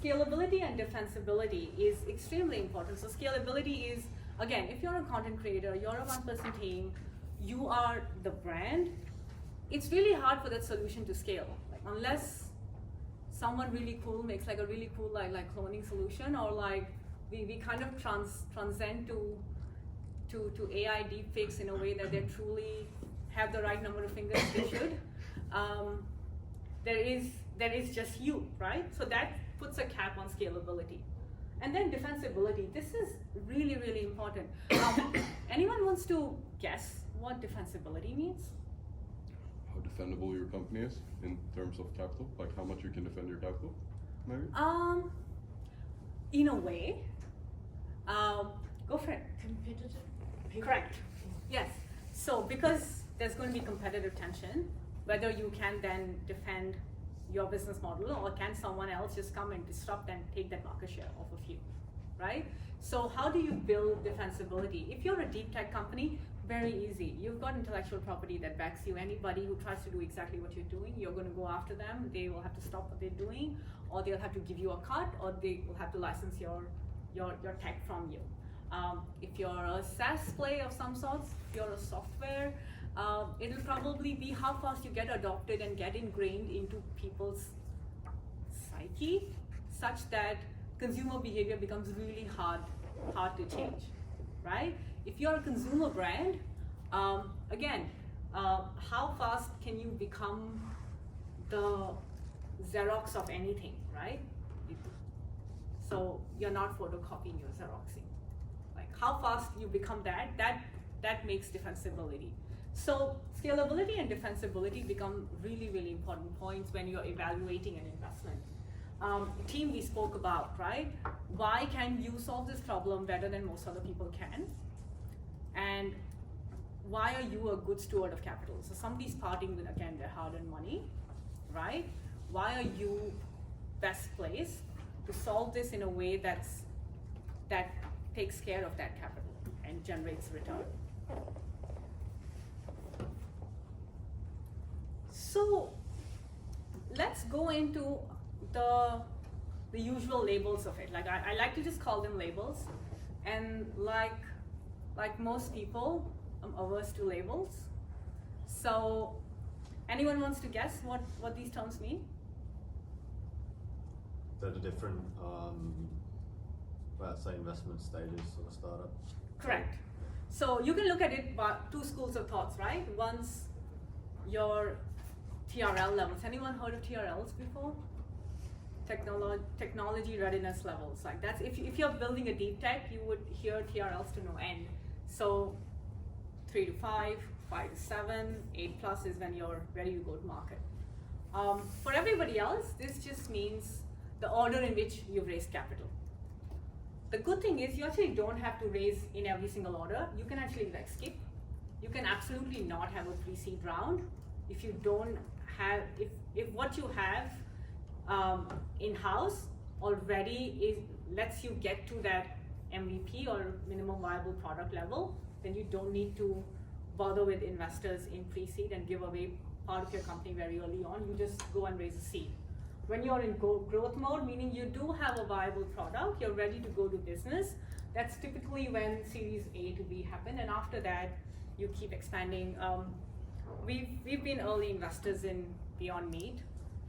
Scalability and defensibility is extremely important. So scalability is, again, if you're a content creator, you're a one-person team, you are the brand, it's really hard for that solution to scale. Like unless someone really cool makes like a really cool like cloning solution, or like we kind of transcend to AI deepfakes in a way that they truly have the right number of fingers they should. There is just you, right? So that puts a cap on scalability. And then defensibility. This is really, really important. Anyone wants to guess what defensibility means? How defendable your company is in terms of capital? Like how much you can defend your capital, maybe? In a way. Go for it. Competitive. Correct. Yes. So because there's going to be competitive tension, whether you can then defend your business model or can someone else just come and disrupt and take that market share off of you, right? So how do you build defensibility? If you're a deep tech company, very easy. You've got intellectual property that backs you. Anybody who tries to do exactly what you're doing, you're going to go after them. They will have to stop what they're doing, or they'll have to give you a cut, or they will have to license your tech from you. If you're a SaaS play of some sorts, if you're a software It'll probably be how fast you get adopted and get ingrained into people's psyche, such that consumer behavior becomes really hard to change, right? If you're a consumer brand, again, how fast can you become the Xerox of anything, right? So you're not photocopying, you're Xeroxing. Like how fast you become that makes defensibility. So scalability and defensibility become really, really important points when you're evaluating an investment. Team we spoke about, right? Why can you solve this problem better than most other people can? And why are you a good steward of capital? So somebody's parting with, again, their hard-earned money, right? Why are you best placed to solve this in a way that takes care of that capital and generates return? So let's go into the usual labels of it. Like I like to just call them labels, and like most people, I'm averse to labels. So anyone wants to guess what these terms mean? They're the different, let's say, investment stages of a startup. Correct. So you can look at it by two schools of thoughts, right? One's your TRL levels. Anyone heard of TRLs before? Technology readiness levels. Like that's if you're building a deep tech, you would hear TRLs to no end. So 3 to 5, 5 to 7, 8+ is when you're ready to go to market. For everybody else, this just means the order in which you've raised capital. The good thing is you actually don't have to raise in every single order. You can actually like skip. You can absolutely not have a pre-seed round if you don't have, if what you have in-house already lets you get to that MVP or minimum viable product level, then you don't need to bother with investors in pre-seed and give away part of your company very early on. You just go and raise a seed. When you're in growth mode, meaning you do have a viable product, you're ready to go to business, that's typically when Series A to B happen, and after that, you keep expanding. We've been early investors in Beyond Meat,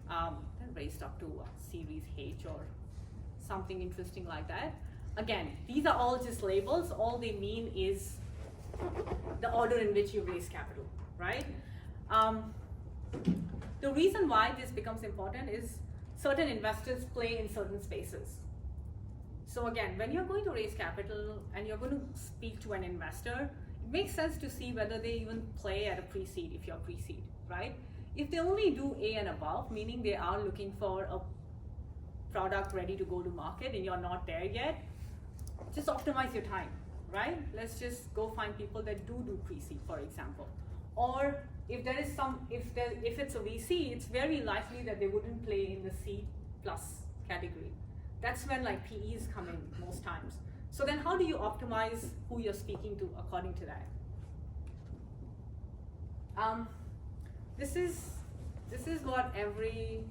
and raised up to Series H or something interesting like that. Again, these are all just labels. All they mean is the order in which you raise capital, right? The reason why this becomes important is certain investors play in certain spaces. So again, when you're going to raise capital and you're going to speak to an investor, it makes sense to see whether they even play at a pre-seed if you're pre-seed, right? If they only do A and above, meaning they are looking for a product ready to go to market and you're not there yet, just optimize your time, right? Let's just go find people that do pre-seed, for example. Or if there is if it's a VC, it's very likely that they wouldn't play in the C plus category. That's when like PEs come in most times. So then how do you optimize who you're speaking to according to that? This is what every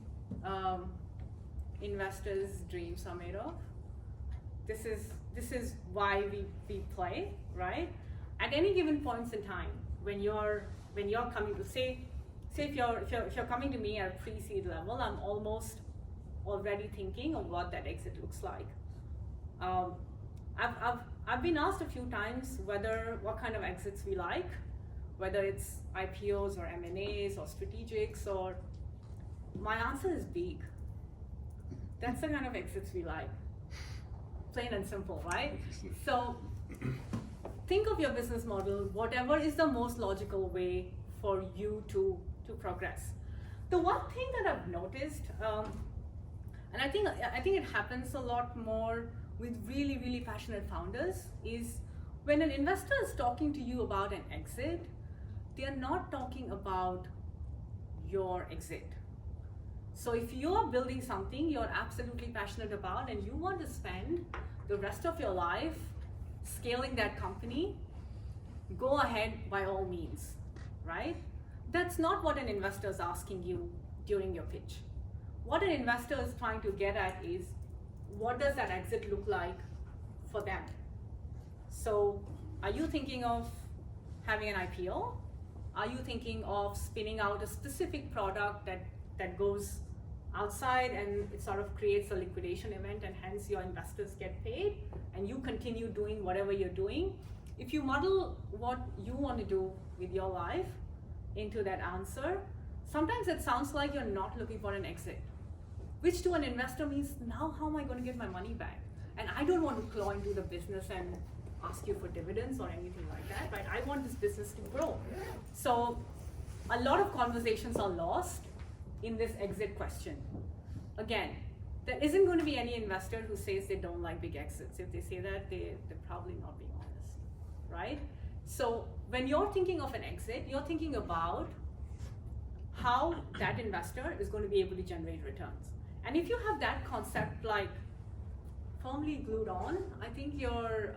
investor's dreams are made of. This is why we play, right? At any given points in time, when you're coming to say if you're coming to me at a pre-seed level, I'm almost already thinking of what that exit looks like. I've been asked a few times what kind of exits we like, whether it's IPOs or M&As or strategics, or my answer is big. That's the kind of exits we like. Plain and simple, right? So think of your business model, whatever is the most logical way for you to progress. The one thing that I've noticed, and I think it happens a lot more with really, really passionate founders, is when an investor is talking to you about an exit, they're not talking about your exit. So if you're building something you're absolutely passionate about and you want to spend the rest of your life scaling that company, go ahead by all means, right? That's not what an investor is asking you during your pitch. What an investor is trying to get at is, what does that exit look like for them? So are you thinking of having an IPO? Are you thinking of spinning out a specific product that goes outside and it sort of creates a liquidation event and hence your investors get paid and you continue doing whatever you're doing? If you model what you want to do with your life into that answer, sometimes it sounds like you're not looking for an exit, which to an investor means, now how am I going to get my money back? And I don't want to claw into the business and ask you for dividends or anything like that, right? I want this business to grow. So a lot of conversations are lost in this exit question. Again, there isn't going to be any investor who says they don't like big exits. If they say that, they're probably not being honest, right? So when you're thinking of an exit, you're thinking about how that investor is going to be able to generate returns. And if you have that concept like firmly glued on, I think you're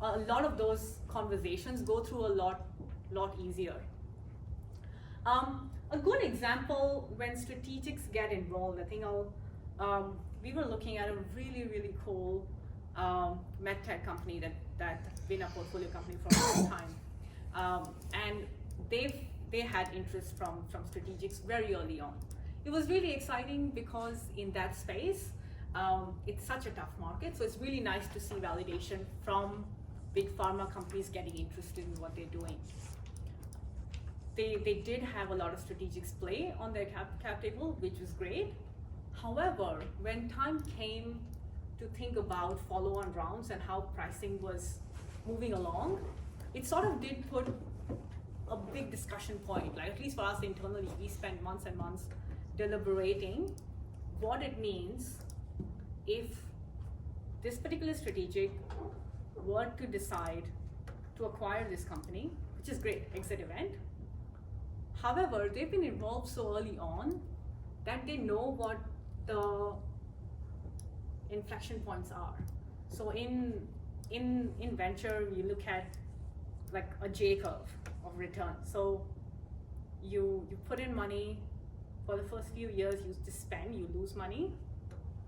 a lot of those conversations go through a lot easier. A good example when strategics get involved, I think we were looking at a really cool medtech company that's been a portfolio company for a long time, and they had interest from strategics very early on. It was really exciting because in that space, it's such a tough market, so it's really nice to see validation from big pharma companies getting interested in what they're doing. They did have a lot of strategics play on their cap table, which was great. However, when time came to think about follow-on rounds and how pricing was moving along, it sort of did put a big discussion point, like at least for us internally, we spent months and months deliberating what it means if this particular strategic were to decide to acquire this company, which is great, exit event. However, they've been involved so early on that they know what the inflection points are. So in venture, you look at like a J curve of return. So you put in money for the first few years, you just spend, you lose money,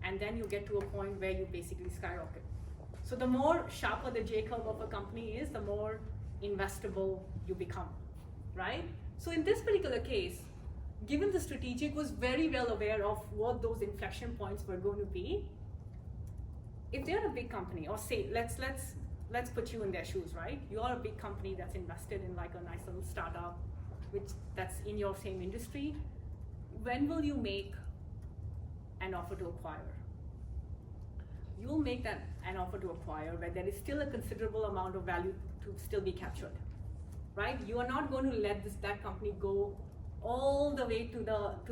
and then you get to a point where you basically skyrocket. So the more sharper the J curve of a company is, the more investable you become, right? So in this particular case, given the strategic was very well aware of what those inflection points were going to be, if they're a big company, or say, let's put you in their shoes, right? You are a big company that's invested in like a nice little startup, that's in your same industry. When will you make an offer to acquire? You'll make an offer to acquire where there is still a considerable amount of value to still be captured, right? You are not going to let that company go all the way to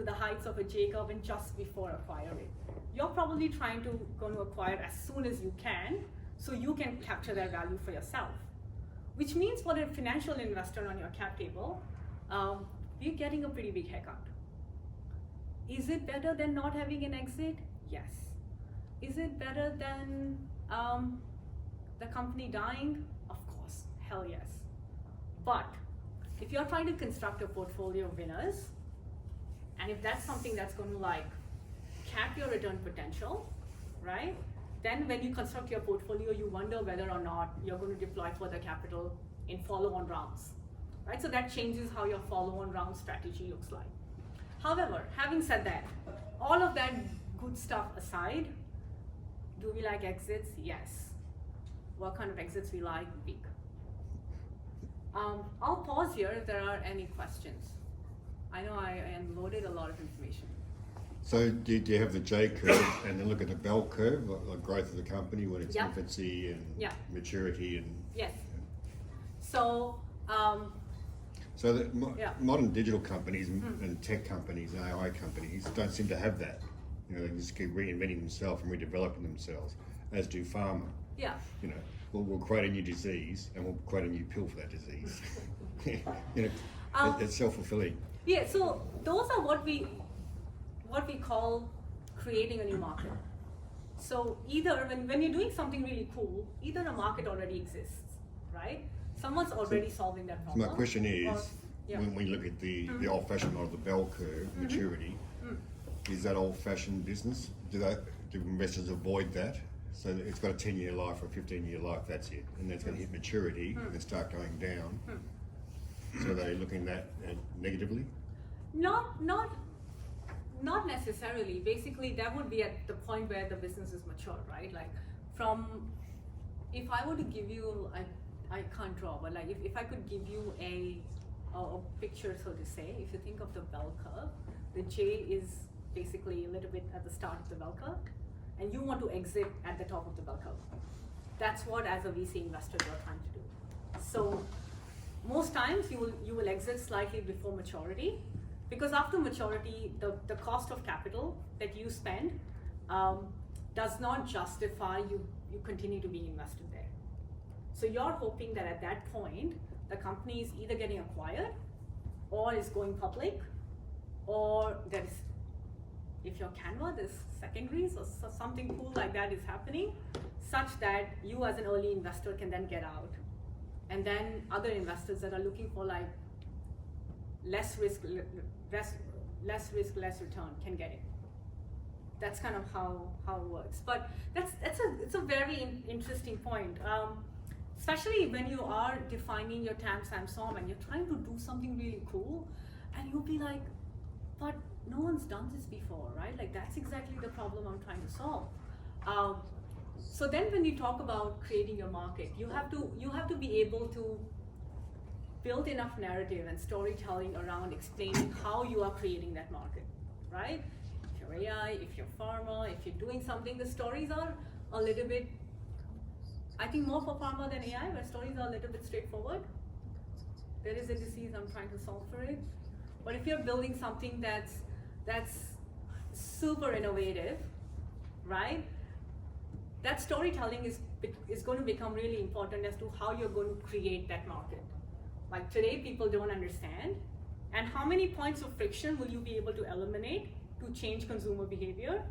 the heights of a J curve and just before acquiring. You're probably going to acquire as soon as you can, so you can capture that value for yourself. Which means for a financial investor on your cap table, you're getting a pretty big haircut. Is it better than not having an exit? Yes. Is it better than the company dying? Of course, hell yes. But if you're trying to construct a portfolio of winners, and if that's something that's going to like cap your return potential, right? Then when you construct your portfolio, you wonder whether or not you're going to deploy further capital in follow-on rounds, right? So that changes how your follow-on round strategy looks like. However, having said that, all of that good stuff aside, do we like exits? Yes. What kind of exits we like? Big. I'll pause here if there are any questions. I know I unloaded a lot of information. So do you have the J curve and then look at the bell curve, like growth of the company when it's infancy and maturity and... Yes. So... So that modern digital companies and tech companies and AI companies don't seem to have that. You know, they just keep reinventing themselves and redeveloping themselves, as do pharma. Yeah. You know, we'll create a new disease and we'll create a new pill for that disease. You know, it's self-fulfilling. Yeah, so those are what we call creating a new market. So either when you're doing something really cool, either a market already exists, right? Someone's already solving that problem. So my question is, when we look at the old-fashioned model, the bell curve, maturity, is that old-fashioned business? Do investors avoid that? So it's got a 10-year life or a 15-year life, that's it. And then it's going to hit maturity and then start going down. So they're looking at that negatively? Not necessarily. Basically, that would be at the point where the business is mature, right? Like if I were to give you, I can't draw, but like if I could give you a picture, so to say, if you think of the bell curve, the J is basically a little bit at the start of the bell curve, and you want to exit at the top of the bell curve. That's what, as a VC investor, you're trying to do. So most times you will exit slightly before maturity, because after maturity, the cost of capital that you spend does not justify you continue to be invested there. So you're hoping that at that point, the company is either getting acquired or is going public, or there is, if you're Canva, there's secondaries or something cool like that is happening, such that you as an early investor can then get out. And then other investors that are looking for like less risk, less return can get it. That's kind of how it works. But it's a very interesting point. Especially when you are defining your TAM, SAM, SOM, and you're trying to do something really cool, and you'll be like, but no one's done this before, right? Like that's exactly the problem I'm trying to solve. So then when you talk about creating your market, you have to be able to build enough narrative and storytelling around explaining how you are creating that market, right? If you're AI, if you're pharma, if you're doing something, the stories are a little bit, I think more for pharma than AI, where stories are a little bit straightforward. There is a disease, I'm trying to solve for it. But if you're building something that's super innovative, right? That storytelling is going to become really important as to how you're going to create that market. Like today, people don't understand. And how many points of friction will you be able to eliminate to change consumer behavior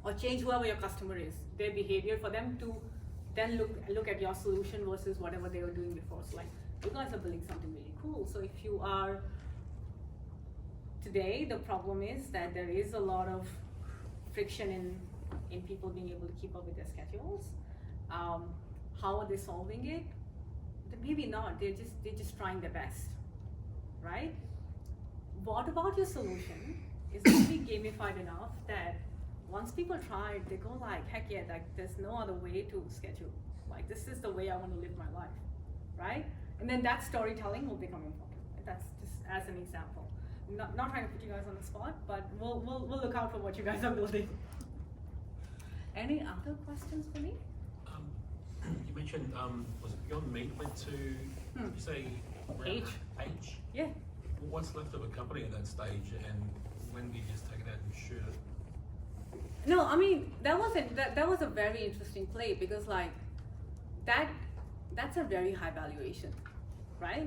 or change whoever your customer is, their behavior, for them to then look at your solution versus whatever they were doing before. So like, you guys are building something really cool. So if you are, today, the problem is that there is a lot of friction in people being able to keep up with their schedules. How are they solving it? Maybe not, they're just trying their best, right? What about your solution is really gamified enough that once people try it, they go like, heck yeah, like there's no other way to schedule. Like this is the way I want to live my life, right? And then that storytelling will become important. That's just as an example. Not trying to put you guys on the spot, but we'll look out for what you guys are building. Any other questions for me? You mentioned, was it Beyond Meat went to, did you say H? H? Yeah. What's left of a company at that stage, and when do you just take it out and shoot it? No, I mean that was a very interesting play, because like that's a very high valuation, right?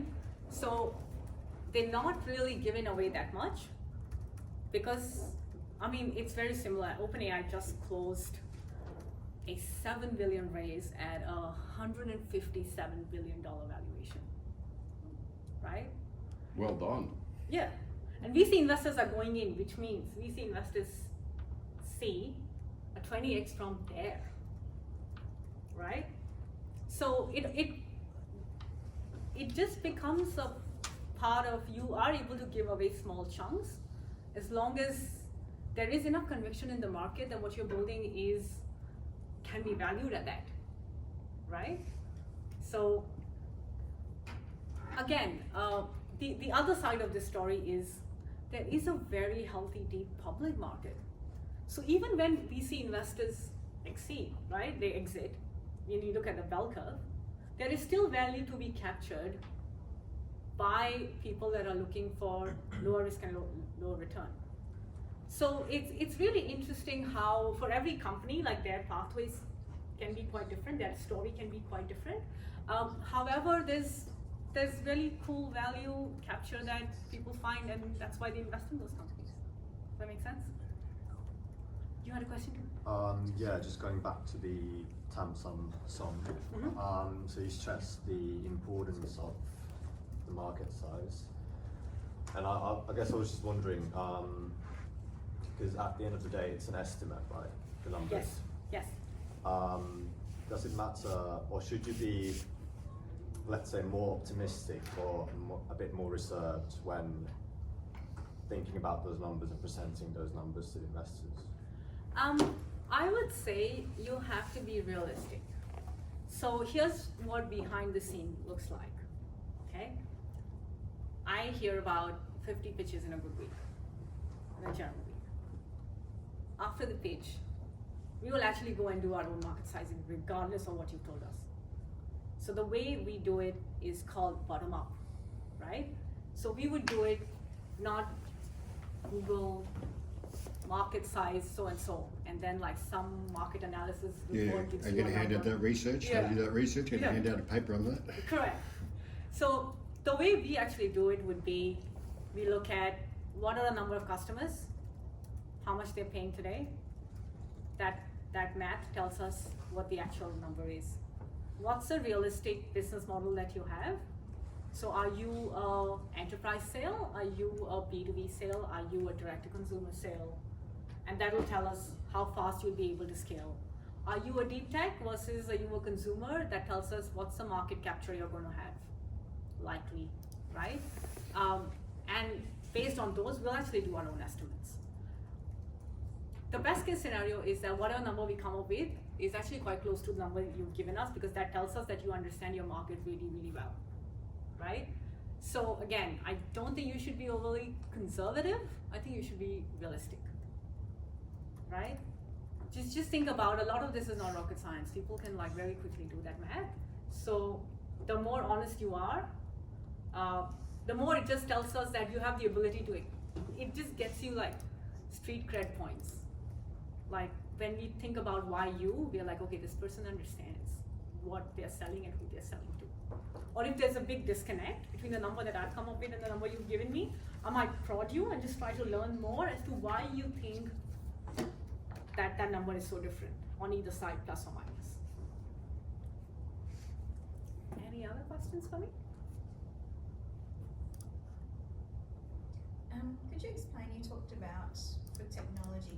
So they're not really giving away that much, because I mean it's very similar. OpenAI just closed a $7 billion raise at a $157 billion valuation, right? Well done. Yeah, and VC investors are going in, which means VC investors see a 20x from there, right? So it just becomes a part of, you are able to give away small chunks as long as there is enough conviction in the market that what you're building can be valued at that, right? So again, the other side of this story is there is a very healthy, deep public market. So even when VC investors exceed, right, they exit, when you look at the bell curve, there is still value to be captured by people that are looking for lower risk and lower return. So it's really interesting how for every company, like their pathways can be quite different, their story can be quite different. However, there's really cool value capture that people find, and that's why they invest in those companies. Does that make sense? You had a question too? Yeah, just going back to the TAM, SOM. So you stressed the importance of the market size, and I guess I was just wondering, because at the end of the day, it's an estimate, right? The numbers. Yes. Does it matter, or should you be let's say, more optimistic or a bit more reserved when thinking about those numbers and presenting those numbers to investors? I would say you have to be realistic. So here's what behind the scene looks like, okay? I hear about 50 pitches in a good week, in a general week. After the pitch, we will actually go and do our own market sizing regardless of what you told us. So the way we do it is called bottom up, right? So we would do it not Google market size so and so, and then like some market analysis report gives I'm you going a to hand out number. that research. Yeah. How do you do that research? Going to Yeah. hand out a paper on that. Correct. So the way we actually do it would be, we look at what are the number of customers, how much they're paying today. That math tells us what the actual number is. What's the realistic business model that you have? So are you a enterprise sale? Are you a B2B sale? Are you a direct-to-consumer sale? And that will tell us how fast you'll be able to scale. Are you a deep tech versus are you a consumer? That tells us what's the market capture you're going to have, likely, right? And based on those, we'll actually do our own estimates. The best case scenario is that whatever number we come up with is actually quite close to the number you've given us, because that tells us that you understand your market really, really well, right? So again, I don't think you should be overly conservative. I think you should be realistic, right? Just think about, a lot of this is not rocket science. People can like very quickly do that math. So the more honest you are, the more it just tells us that you have the ability to, it just gets you like street cred points. Like when we think about why you, we're like, okay, this person understands what they're selling and who they're selling to. Or if there's a big disconnect between the number that I've come up with and the number you've given me, I might prod you and just try to learn more as to why you think that number is so different on either side, plus or minus. Any other questions for me? Could you explain, you talked about for technology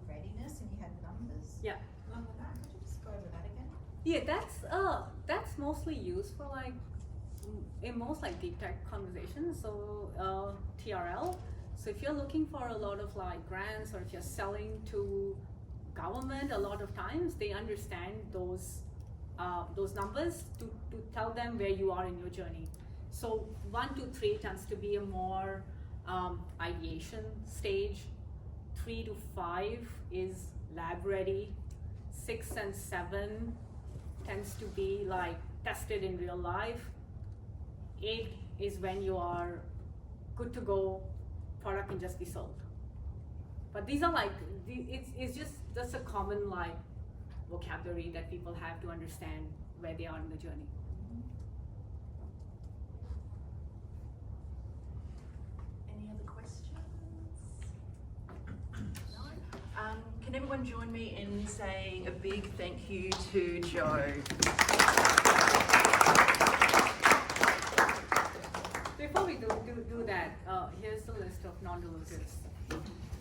readiness, and you had numbers Yeah. along with that. Could you just go over that again? Yeah, that's mostly used for like, in most like deep tech conversations, so TRL. So if you're looking for a lot of like grants, or if you're selling to government, a lot of times they understand those numbers to tell them where you are in your journey. So 1 to 3 tends to be a more ideation stage. 3 to 5 is lab ready. 6 and 7 tends to be like tested in real life. 8 is when you are good to go, product can just be sold. But these are like, it's just a common like vocabulary that people have to understand where they are in the journey. Any other questions? No? Can everyone join me in saying a big thank you to Jo? Before we do that, here's the list of non-dilutives.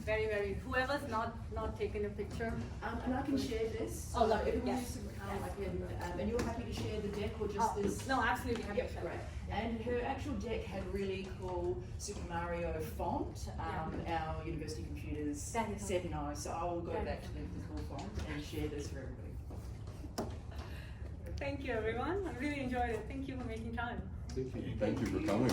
Very, whoever's not taken a picture. And I can share this. Oh, lovely, Everyone yes. needs to come, I can, and you're happy to share the deck or just this? No, absolutely happy to Yep, share. great. And her actual deck had really cool Super Mario font, our University Computers That is said no, so I will go back to the cool font and share this for everybody. Thank you, everyone. I really enjoyed it. Thank you for making time. Thank you for coming.